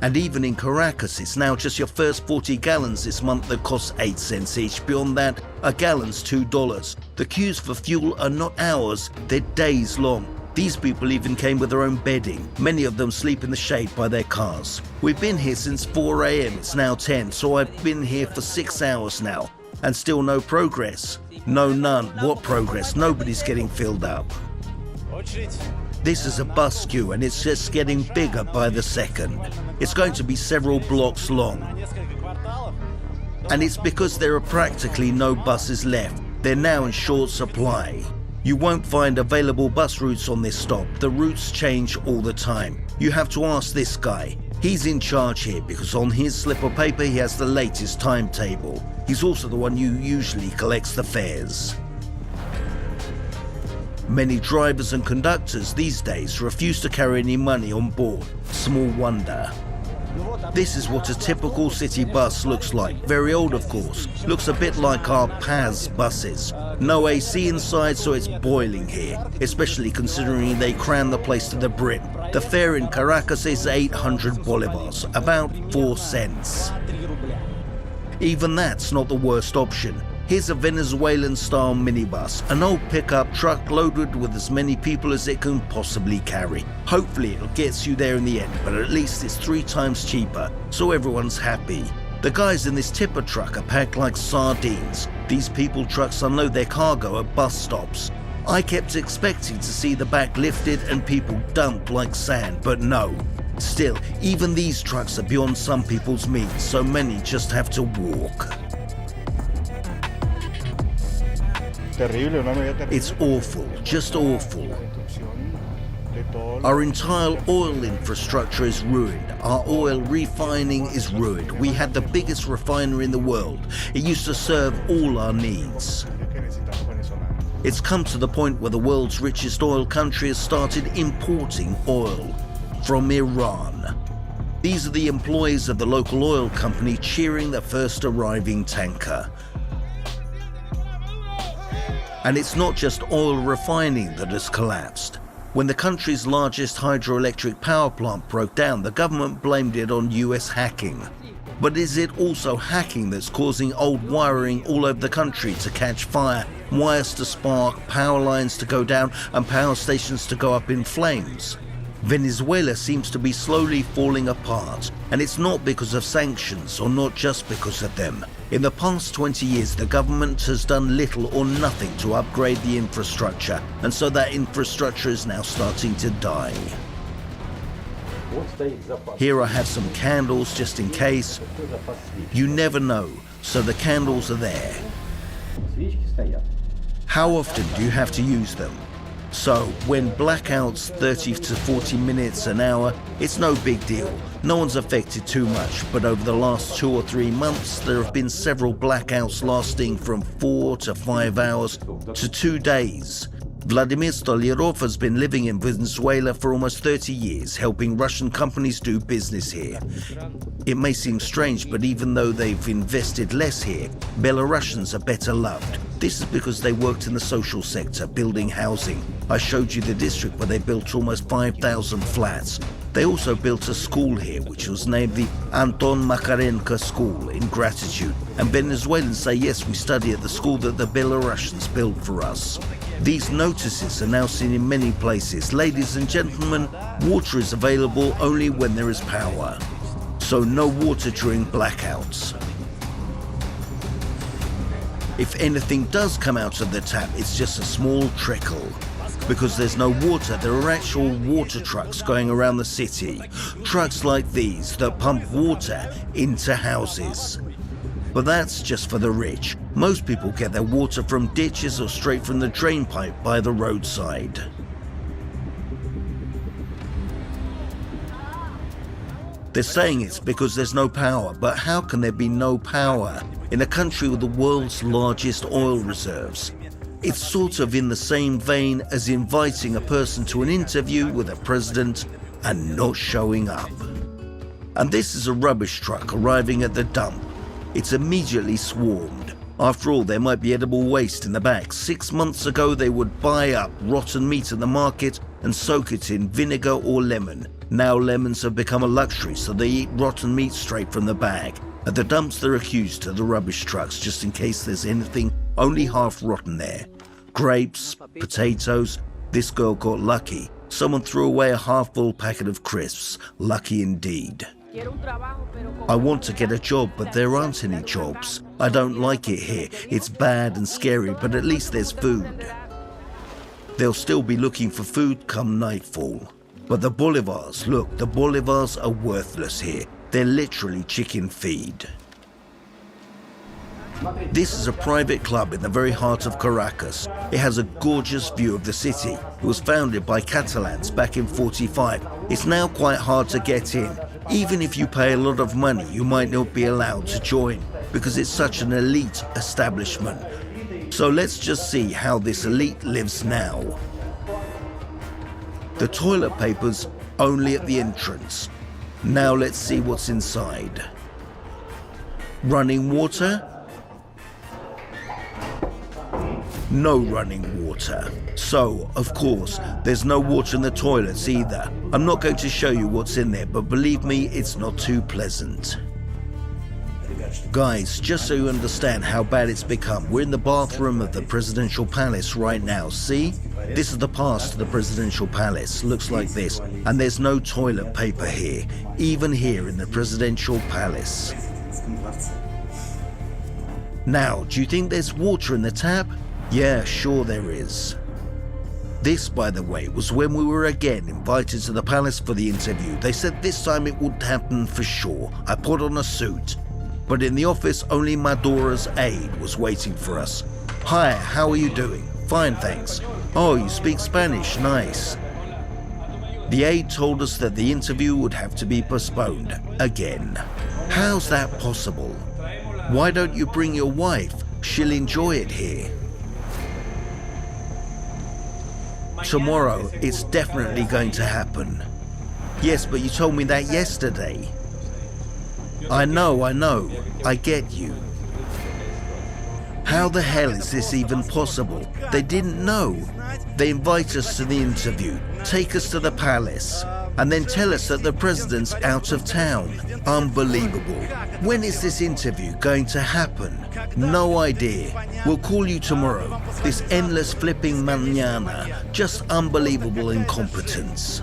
And even in Caracas, it's now just your first 40 gallons this month that costs 8 cents each. Beyond that, a gallon's $2. The queues for fuel are not hours, they're days long. These people even came with their own bedding. Many of them sleep in the shade by their cars. We've been here since 4 a.m. It's now 10, so I've been here for 6 hours now. And still no progress. No, none. What progress? Nobody's getting filled up. This is a bus queue and it's just getting bigger by the second. It's going to be several blocks long. And it's because there are practically no buses left. They're now in short supply. You won't find available bus routes on this stop. The routes change all the time. You have to ask this guy. He's in charge here because on his slip of paper he has the latest timetable. He's also the one who usually collects the fares. Many drivers and conductors these days refuse to carry any money on board. Small wonder. This is what a typical city bus looks like. Very old, of course. Looks a bit like our Paz buses. No AC inside, so it's boiling here, especially considering they cram the place to the brim. The fare in Caracas is 800 bolivars, about 4 cents. Even that's not the worst option. Here's a Venezuelan-style minibus, an old pickup truck loaded with as many people as it can possibly carry. Hopefully it gets you there in the end, but at least it's 3 times cheaper, so everyone's happy. The guys in this tipper truck are packed like sardines. These people trucks unload their cargo at bus stops. I kept expecting to see the back lifted and people dumped like sand, but no. Still, even these trucks are beyond some people's means, so many just have to walk. It's awful, just awful. Our entire oil infrastructure is ruined. Our oil refining is ruined. We had the biggest refinery in the world. It used to serve all our needs. It's come to the point where the world's richest oil country has started importing oil from Iran. These are the employees of the local oil company cheering the first arriving tanker. And it's not just oil refining that has collapsed. When the country's largest hydroelectric power plant broke down, the government blamed it on US hacking. But is it also hacking that's causing old wiring all over the country to catch fire, wires to spark, power lines to go down, and power stations to go up in flames? Venezuela seems to be slowly falling apart, and it's not because of sanctions or not just because of them. In the past 20 years, the government has done little or nothing to upgrade the infrastructure, and so that infrastructure is now starting to die. Here I have some candles just in case. You never know, so the candles are there. How often do you have to use them? So, when blackouts 30 to 40 minutes an hour, it's no big deal. No one's affected too much, but over the last 2 or 3 months, there have been several blackouts lasting from 4 to 5 hours to 2 days. Vladimir Stolярov has been living in Venezuela for almost 30 years, helping Russian companies do business here. It may seem strange, but even though they've invested less here, Belarusians are better loved. This is because they worked in the social sector, building housing. I showed you the district where they built almost 5,000 flats. They also built a school here, which was named the Anton Makarenko School in gratitude. And Venezuelans say, yes, we study at the school that the Belarusians built for us. These notices are now seen in many places. Ladies and gentlemen, water is available only when there is power. So no water during blackouts. If anything does come out of the tap, it's just a small trickle. Because there's no water, there are actual water trucks going around the city. Trucks like these that pump water into houses. But that's just for the rich. Most people get their water from ditches or straight from the drain pipe by the roadside. They're saying it's because there's no power, but how can there be no power in a country with the world's largest oil reserves? It's sort of in the same vein as inviting a person to an interview with a president and not showing up. And this is a rubbish truck arriving at the dump. It's immediately swarmed. After all, there might be edible waste in the back. 6 months ago, they would buy up rotten meat at the market and soak it in vinegar or lemon. Now lemons have become a luxury, so they eat rotten meat straight from the bag. At the dumps, they're accused to the rubbish trucks, just in case there's anything only half rotten there. Grapes, potatoes. This girl got lucky. Someone threw away a half-full packet of crisps. Lucky indeed. I want to get a job, but there aren't any jobs. I don't like it here. It's bad and scary, but at least there's food. They'll still be looking for food come nightfall. But the bolivars, look, the bolivars are worthless here. They're literally chicken feed. This is a private club in the very heart of Caracas. It has a gorgeous view of the city. It was founded by Catalans back in '45. It's now quite hard to get in. Even if you pay a lot of money, you might not be allowed to join because it's such an elite establishment. So let's just see how this elite lives now. The toilet paper's only at the entrance. Now let's see what's inside. Running water? No running water. So, of course, there's no water in the toilets either. I'm not going to show you what's in there, but believe me, it's not too pleasant. Guys, just so you understand how bad it's become, we're in the bathroom of the presidential palace right now, see? This is the pass to the presidential palace, looks like this, and there's no toilet paper here, even here in the presidential palace. Now, do you think there's water in the tap? Yeah, sure there is. This, by the way, was when we were again invited to the palace for the interview. They said this time it would happen for sure. I put on a suit. But in the office, only Maduro's aide was waiting for us. Hi, how are you doing? Fine, thanks. Oh, you speak Spanish, nice. The aide told us that the interview would have to be postponed again. How's that possible? Why don't you bring your wife? She'll enjoy it here. Tomorrow, it's definitely going to happen. Yes, but you told me that yesterday. I know, I get you. How the hell is this even possible? They didn't know. They invite us to the interview, take us to the palace, and then tell us that the president's out of town. Unbelievable. When is this interview going to happen? No idea. We'll call you tomorrow. This endless flipping mañana. Just unbelievable incompetence.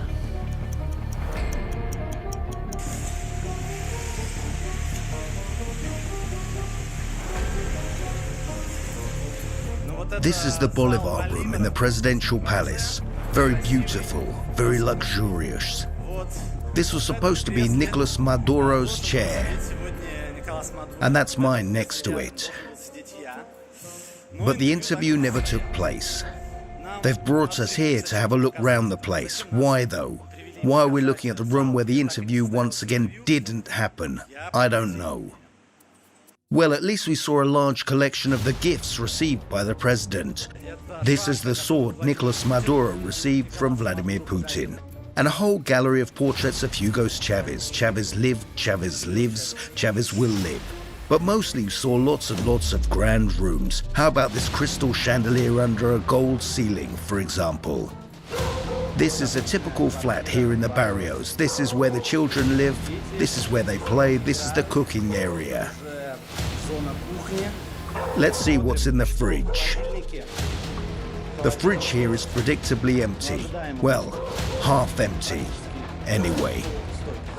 This is the Bolivar room in the presidential palace. Very beautiful, very luxurious. This was supposed to be Nicolas Maduro's chair, and that's mine next to it. But the interview never took place. They've brought us here to have a look round the place. Why though? Why are we looking at the room where the interview once again didn't happen? I don't know. Well, at least we saw a large collection of the gifts received by the president. This is the sword Nicolas Maduro received from Vladimir Putin. And a whole gallery of portraits of Hugo Chavez. Chavez lived, Chavez lives, Chavez will live. But mostly we saw lots and lots of grand rooms. How about this crystal chandelier under a gold ceiling, for example? This is a typical flat here in the barrios. This is where the children live, this is where they play, this is the cooking area. Let's see what's in the fridge. The fridge here is predictably empty. Well, half empty. Anyway,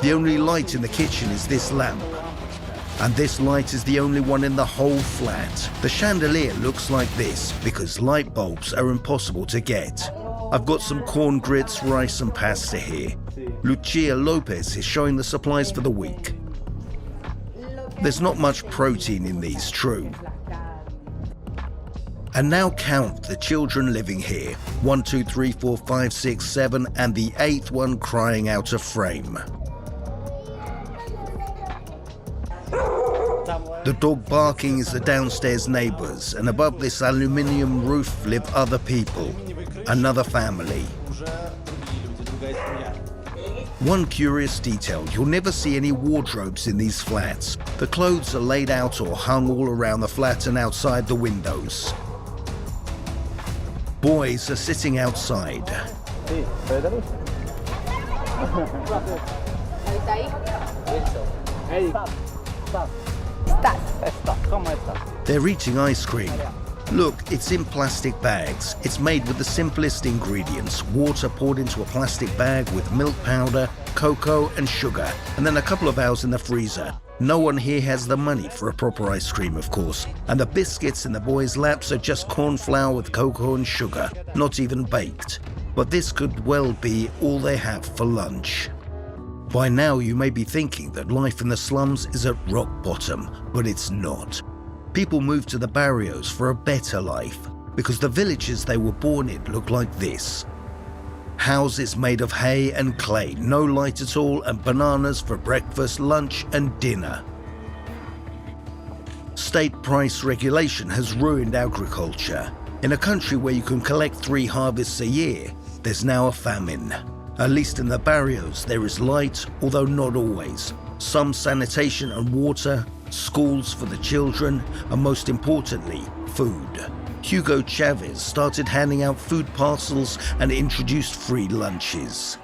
the only light in the kitchen is this lamp. And this light is the only one in the whole flat. The chandelier looks like this because light bulbs are impossible to get. I've got some corn grits, rice and pasta here. Lucia Lopez is showing the supplies for the week. There's not much protein in these, true. And now count the children living here. 1, 2, 3, 4, 5, 6, 7, and the 8th one crying out of frame. The dog barking is the downstairs neighbors, and above this aluminium roof live other people, another family. One curious detail, you'll never see any wardrobes in these flats. The clothes are laid out or hung all around the flat and outside the windows. Boys are sitting outside. They're eating ice cream. Look, it's in plastic bags. It's made with the simplest ingredients. Water poured into a plastic bag with milk powder, cocoa and sugar, and then a couple of hours in the freezer. No one here has the money for a proper ice cream, of course. And the biscuits in the boys' laps are just corn flour with cocoa and sugar, not even baked. But this could well be all they have for lunch. By now you may be thinking that life in the slums is at rock bottom, but it's not. People move to the barrios for a better life, because the villages they were born in look like this. Houses made of hay and clay, no light at all, and bananas for breakfast, lunch and dinner. State price regulation has ruined agriculture. In a country where you can collect 3 harvests a year, there's now a famine. At least in the barrios, there is light, although not always. Some sanitation and water, schools for the children, and most importantly, food. Hugo Chavez started handing out food parcels and introduced free lunches.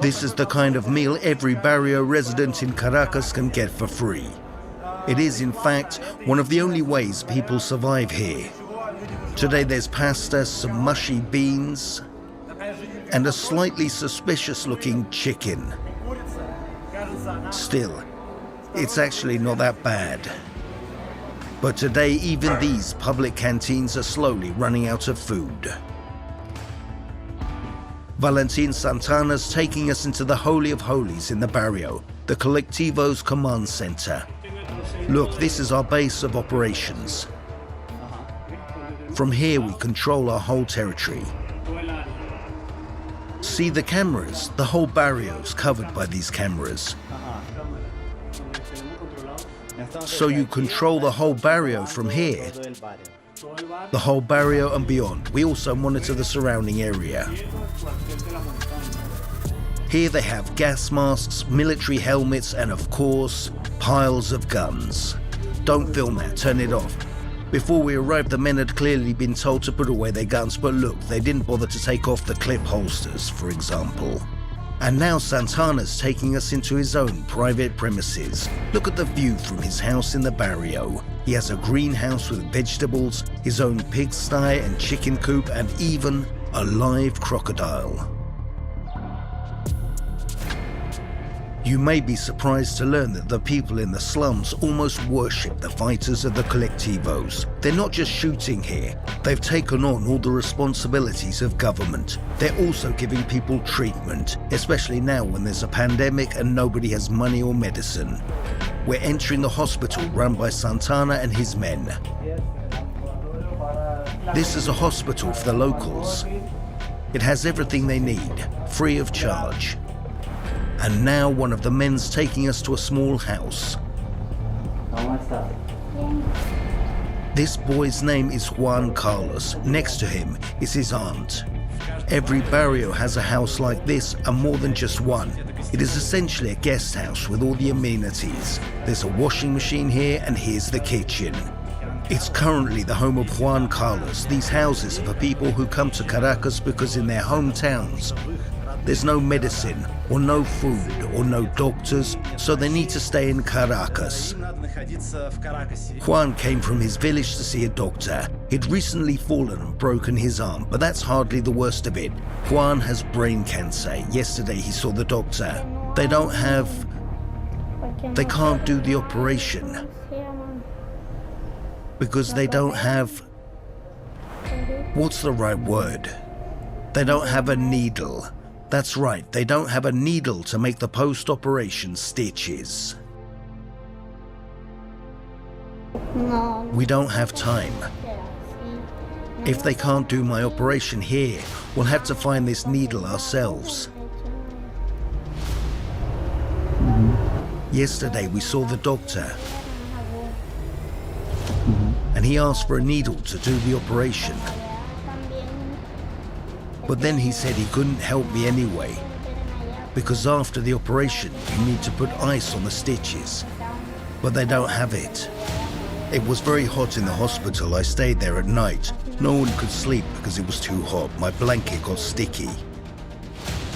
This is the kind of meal every barrio resident in Caracas can get for free. It is, in fact, one of the only ways people survive here. Today there's pasta, some mushy beans, and a slightly suspicious-looking chicken. Still, it's actually not that bad. But today, even these public canteens are slowly running out of food. Valentin Santana's taking us into the Holy of Holies in the barrio, the Colectivo's command center. Look, this is our base of operations. From here we control our whole territory. See the cameras? The whole barrio's covered by these cameras. So you control the whole barrio from here. The whole barrio and beyond. We also monitor the surrounding area. Here they have gas masks, military helmets, and of course, piles of guns. Don't film that, turn it off. Before we arrived, the men had clearly been told to put away their guns, but look, they didn't bother to take off the clip holsters, for example. And now Santana's taking us into his own private premises. Look at the view from his house in the barrio. He has a greenhouse with vegetables, his own pigsty and chicken coop, and even a live crocodile. You may be surprised to learn that the people in the slums almost worship the fighters of the Colectivos. They're not just shooting here, they've taken on all the responsibilities of government. They're also giving people treatment, especially now when there's a pandemic and nobody has money or medicine. We're entering the hospital run by Santana and his men. This is a hospital for the locals. It has everything they need, free of charge. And now one of the men's taking us to a small house. This boy's name is Juan Carlos. Next to him is his aunt. Every barrio has a house like this, and more than just one. It is essentially a guest house with all the amenities. There's a washing machine here, and here's the kitchen. It's currently the home of Juan Carlos. These houses are for people who come to Caracas because in their hometowns, there's no medicine, or no food, or no doctors, so they need to stay in Caracas. Juan came from his village to see a doctor. He'd recently fallen and broken his arm, but that's hardly the worst of it. Juan has brain cancer. Yesterday he saw the doctor. They can't do the operation. Because they don't have... What's the right word? They don't have a needle. That's right, they don't have a needle to make the post-operation stitches.
No.
We don't have time. If they can't do my operation here, we'll have to find this needle ourselves. Yesterday we saw the doctor, and he asked for a needle to do the operation. But then he said he couldn't help me anyway, because after the operation you need to put ice on the stitches, but they don't have it. It was very hot in the hospital. I stayed there at night. No one could sleep because it was too hot. My blanket got sticky.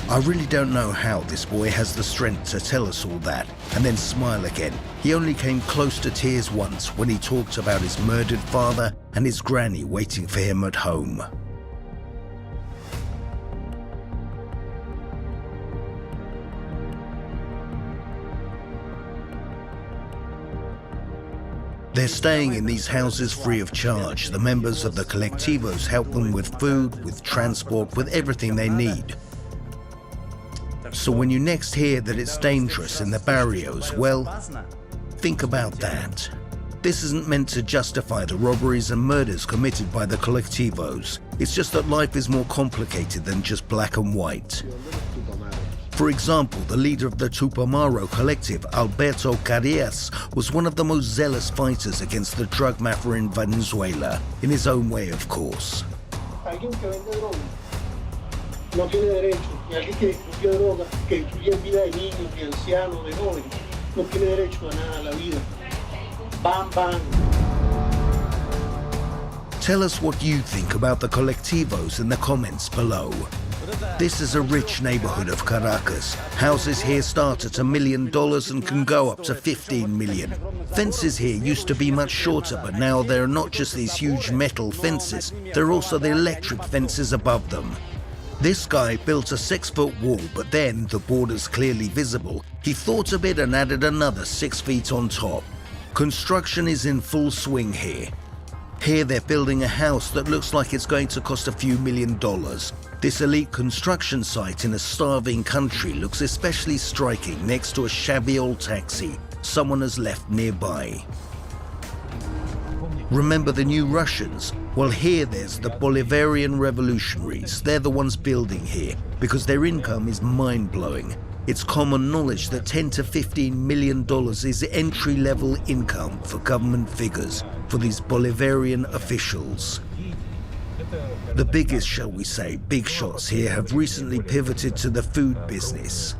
I really don't know how this boy has the strength to tell us all that and then smile again. He only came close to tears once when he talked about his murdered father and his granny waiting for him at home. They're staying in these houses free of charge. The members of the Colectivos help them with food, with transport, with everything they need. So when you next hear that it's dangerous in the barrios, well, think about that. This isn't meant to justify the robberies and murders committed by the Colectivos. It's just that life is more complicated than just black and white. For example, the leader of the Tupamaro collective, Alberto Carrias, was one of the most zealous fighters against the drug mafia in Venezuela, in his own way, of course.
alguien que vende droga no tiene derecho, y alguien que distribuye droga, que destruye vida de niños, de ancianos, de jóvenes, no tiene derecho a nada, a la vida. Bam, bam.
Tell us what you think about the colectivos in the comments below. This is a rich neighborhood of Caracas. Houses here start at $1 million and can go up to 15 million. Fences here used to be much shorter, but now there are not just these huge metal fences, there are also the electric fences above them. This guy built a 6-foot wall, but then, the borders clearly visible, he thought a bit and added another 6 feet on top. Construction is in full swing here. Here they're building a house that looks like it's going to cost a few $1 million. This elite construction site in a starving country looks especially striking next to a shabby old taxi someone has left nearby. Remember the new Russians? Well, here there's the Bolivarian revolutionaries. They're the ones building here because their income is mind-blowing. It's common knowledge that $10 to $15 million is entry-level income for government figures for these Bolivarian officials. The biggest, shall we say, big shots here have recently pivoted to the food business.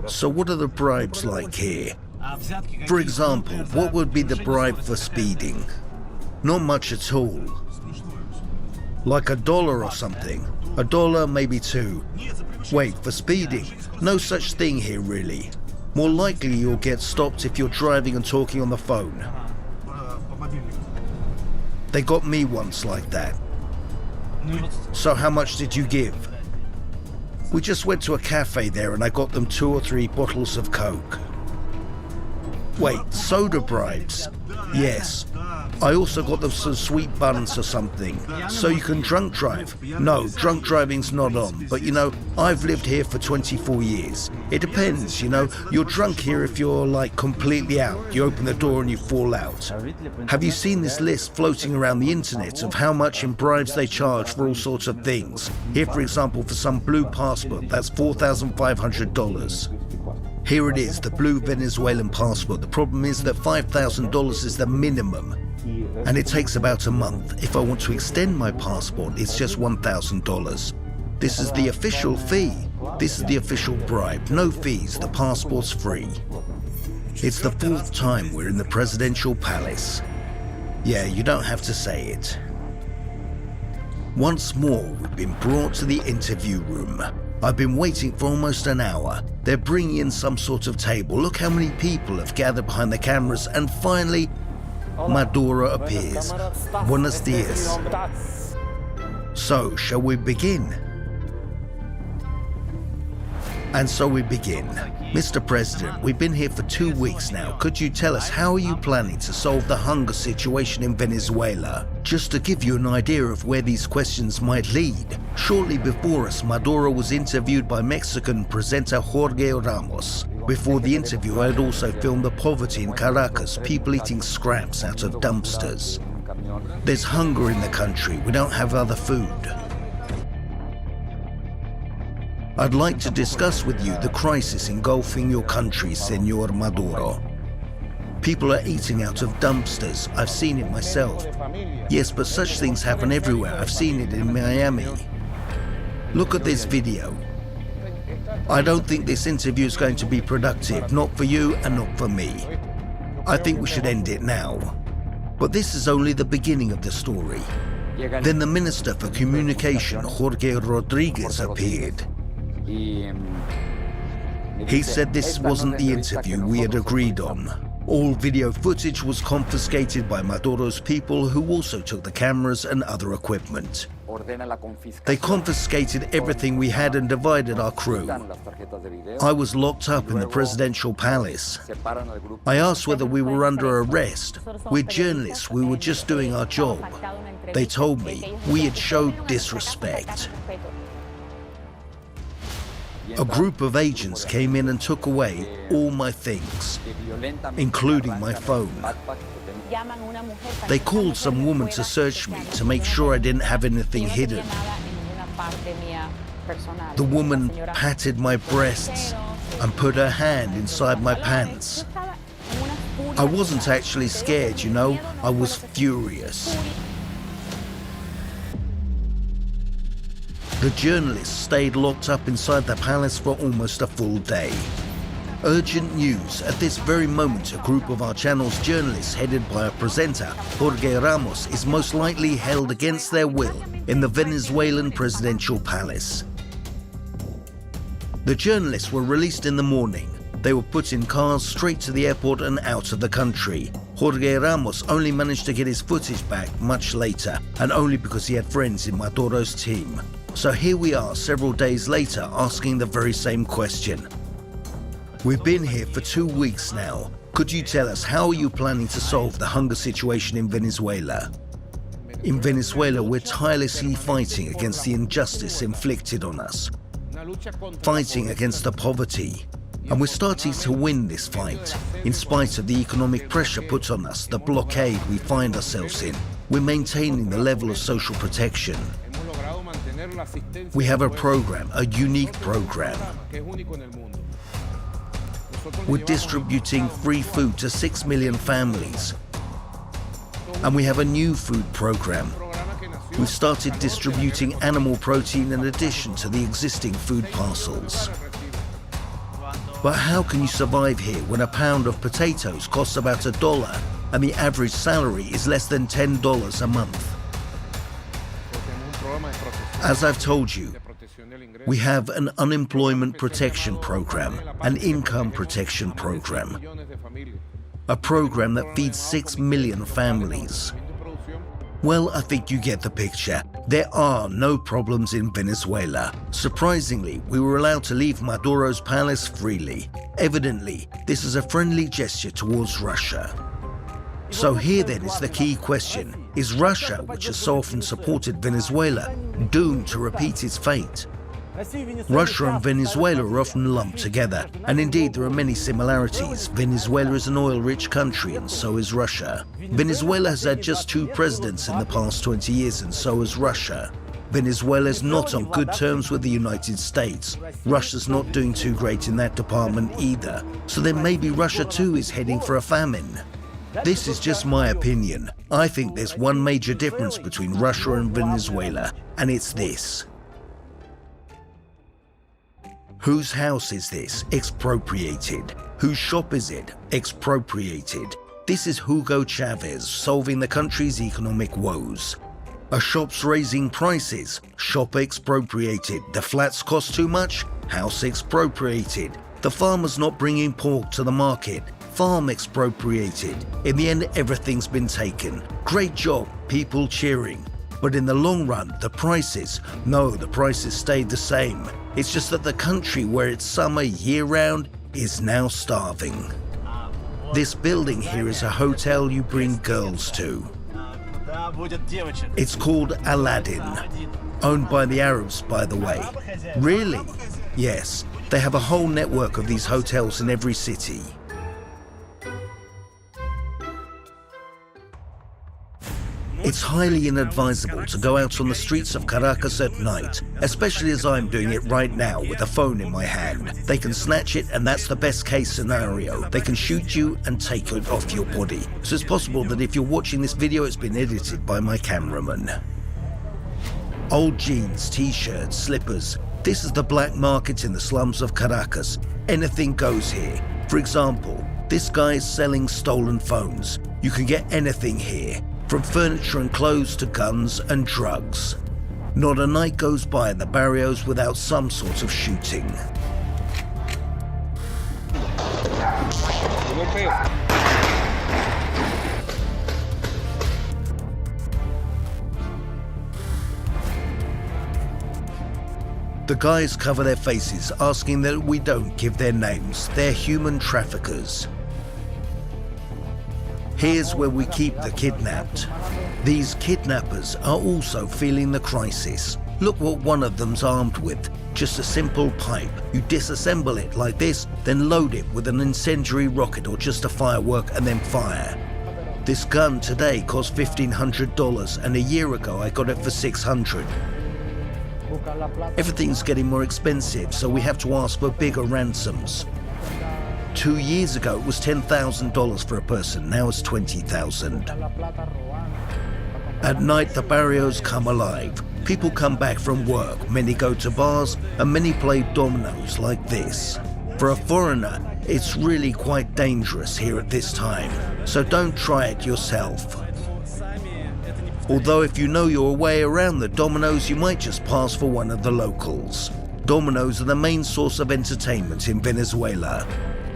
So what are the bribes like here? For example, what would be the bribe for speeding? Not much at all. Like $1 or something. $1, maybe $2. Wait, for speeding? No such thing here really. More likely you'll get stopped if you're driving and talking on the phone. They got me once like that. So how much did you give? We just went to a cafe there and I got them 2 or 3 bottles of Coke. Wait, soda bribes? Yes. I also got them some sweet buns or something. So you can drunk drive? No, drunk driving's not on. But you know, I've lived here for 24 years. It depends, you know. You're drunk here if you're like completely out. You open the door and you fall out. Have you seen this list floating around the internet of how much in bribes they charge for all sorts of things? Here, for example, for some blue passport, that's $4,500. Here it is, the blue Venezuelan passport. The problem is that $5,000 is the minimum. And it takes about a month. If I want to extend my passport, it's just $1,000. This is the official fee. This is the official bribe. No fees, the passport's free. It's the 4th time we're in the presidential palace. Yeah, you don't have to say it. Once more, we've been brought to the interview room. I've been waiting for almost an hour. They're bringing in some sort of table. Look how many people have gathered behind the cameras, and finally, Maduro appears. Buenos dias. So, shall we begin? And so we begin. Mr. President, we've been here for 2 weeks now. Could you tell us how are you planning to solve the hunger situation in Venezuela? Just to give you an idea of where these questions might lead, shortly before us, Maduro was interviewed by Mexican presenter Jorge Ramos. Before the interview, I had also filmed the poverty in Caracas, people eating scraps out of dumpsters. There's hunger in the country, we don't have other food. I'd like to discuss with you the crisis engulfing your country, Senor Maduro. People are eating out of dumpsters. I've seen it myself. Yes, but such things happen everywhere. I've seen it in Miami. Look at this video. I don't think this interview is going to be productive, not for you and not for me. I think we should end it now. But this is only the beginning of the story. Then the Minister for Communication, Jorge Rodriguez, appeared. He said this wasn't the interview we had agreed on. All video footage was confiscated by Maduro's people, who also took the cameras and other equipment. They confiscated everything we had and divided our crew. I was locked up in the presidential palace. I asked whether we were under arrest. We're journalists, we were just doing our job. They told me we had showed disrespect. A group of agents came in and took away all my things, including my phone. They called some woman to search me to make sure I didn't have anything hidden. The woman patted my breasts and put her hand inside my pants. I wasn't actually scared, you know, I was furious. The journalists stayed locked up inside the palace for almost a full day. Urgent news. At this very moment, a group of our channel's journalists headed by a presenter, Jorge Ramos, is most likely held against their will in the Venezuelan presidential palace. The journalists were released in the morning. They were put in cars straight to the airport and out of the country. Jorge Ramos only managed to get his footage back much later, and only because he had friends in Maduro's team. So here we are several days later asking the very same question. We've been here for 2 weeks now. Could you tell us, how are you planning to solve the hunger situation in Venezuela? In Venezuela, we're tirelessly fighting against the injustice inflicted on us, fighting against the poverty, and we're starting to win this fight. In spite of the economic pressure put on us, the blockade we find ourselves in, we're maintaining the level of social protection. We have a program, a unique program. We're distributing free food to 6 million families. And we have a new food program. We've started distributing animal protein in addition to the existing food parcels. But how can you survive here when a pound of potatoes costs about $1 and the average salary is less than $10 a month? As I've told you, we have an unemployment protection program, an income protection program, a program that feeds 6 million families. Well, I think you get the picture. There are no problems in Venezuela. Surprisingly, we were allowed to leave Maduro's palace freely. Evidently, this is a friendly gesture towards Russia. So here then is the key question. Is Russia, which has so often supported Venezuela, doomed to repeat its fate? Russia and Venezuela are often lumped together, and indeed there are many similarities. Venezuela is an oil-rich country, and so is Russia. Venezuela has had just 2 presidents in the past 20 years, and so has Russia. Venezuela is not on good terms with the United States. Russia's not doing too great in that department either. So then maybe Russia too is heading for a famine. This is just my opinion. I think there's one major difference between Russia and Venezuela, and it's this. Whose house is this? Expropriated. Whose shop is it? Expropriated. This is Hugo Chavez solving the country's economic woes. A shop's raising prices. Shop expropriated. The flats cost too much? House expropriated. The farmer's not bringing pork to the market. Farm expropriated. In the end, everything's been taken. Great job, people cheering. But in the long run, the prices stayed the same. It's just that the country where it's summer year-round is now starving. This building here is a hotel you bring girls to. It's called Aladdin, owned by the Arabs, by the way. Really? Yes, they have a whole network of these hotels in every city. It's highly inadvisable to go out on the streets of Caracas at night, especially as I'm doing it right now with a phone in my hand. They can snatch it, and that's the best case scenario. They can shoot you and take it off your body. So it's possible that if you're watching this video, it's been edited by my cameraman. Old jeans, t-shirts, slippers. This is the black market in the slums of Caracas. Anything goes here. For example, this guy is selling stolen phones. You can get anything here, from furniture and clothes to guns and drugs. Not a night goes by in the barrios without some sort of shooting. The guys cover their faces, asking that we don't give their names. They're human traffickers. Here's where we keep the kidnapped. These kidnappers are also feeling the crisis. Look what one of them's armed with. Just a simple pipe. You disassemble it like this, then load it with an incendiary rocket or just a firework and then fire. This gun today cost $1,500, and a year ago I got it for $600. Everything's getting more expensive, so we have to ask for bigger ransoms. 2 years ago it was $10,000 for a person, now it's $20,000. At night the barrios come alive. People come back from work, many go to bars, and many play dominoes like this. For a foreigner, it's really quite dangerous here at this time, so don't try it yourself. Although if you know your way around the dominoes, you might just pass for one of the locals. Dominoes are the main source of entertainment in Venezuela.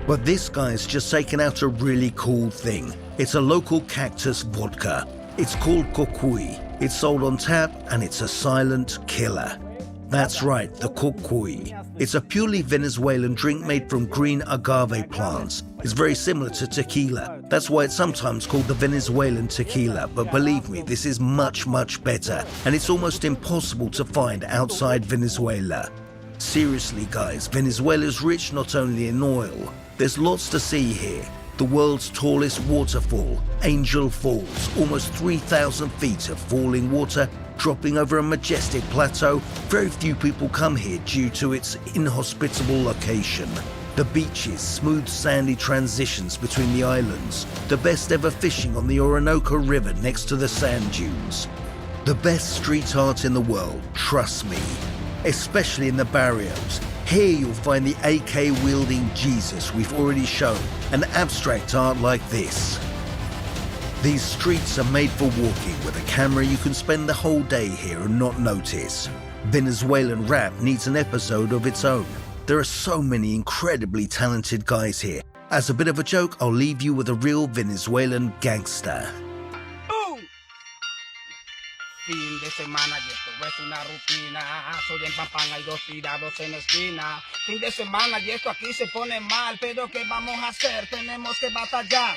But this guy's just taken out a really cool thing. It's a local cactus vodka. It's called cocuy. It's sold on tap and it's a silent killer. That's right, the cocuy. It's a purely Venezuelan drink made from green agave plants. It's very similar to tequila. That's why it's sometimes called the Venezuelan tequila, but believe me, this is much, much better, and it's almost impossible to find outside Venezuela. Seriously guys, Venezuela's rich not only in oil. There's lots to see here. The world's tallest waterfall, Angel Falls, almost 3,000 feet of falling water dropping over a majestic plateau. Very few people come here due to its inhospitable location. The beaches, smooth sandy transitions between the islands, the best ever fishing on the Orinoco River next to the sand dunes. The best street art in the world, trust me, especially in the barrios. Here you'll find the AK-wielding Jesus we've already shown, and abstract art like this. These streets are made for walking. With a camera you can spend the whole day here and not notice. Venezuelan rap needs an episode of its own. There are so many incredibly talented guys here. As a bit of a joke, I'll leave you with a real Venezuelan gangster.
Fin de semana y esto es una rutina. Soy en Pampanga y dos tirados en la esquina. Fin de semana y esto aquí se pone mal, pero ¿qué vamos a hacer? Tenemos que batallar.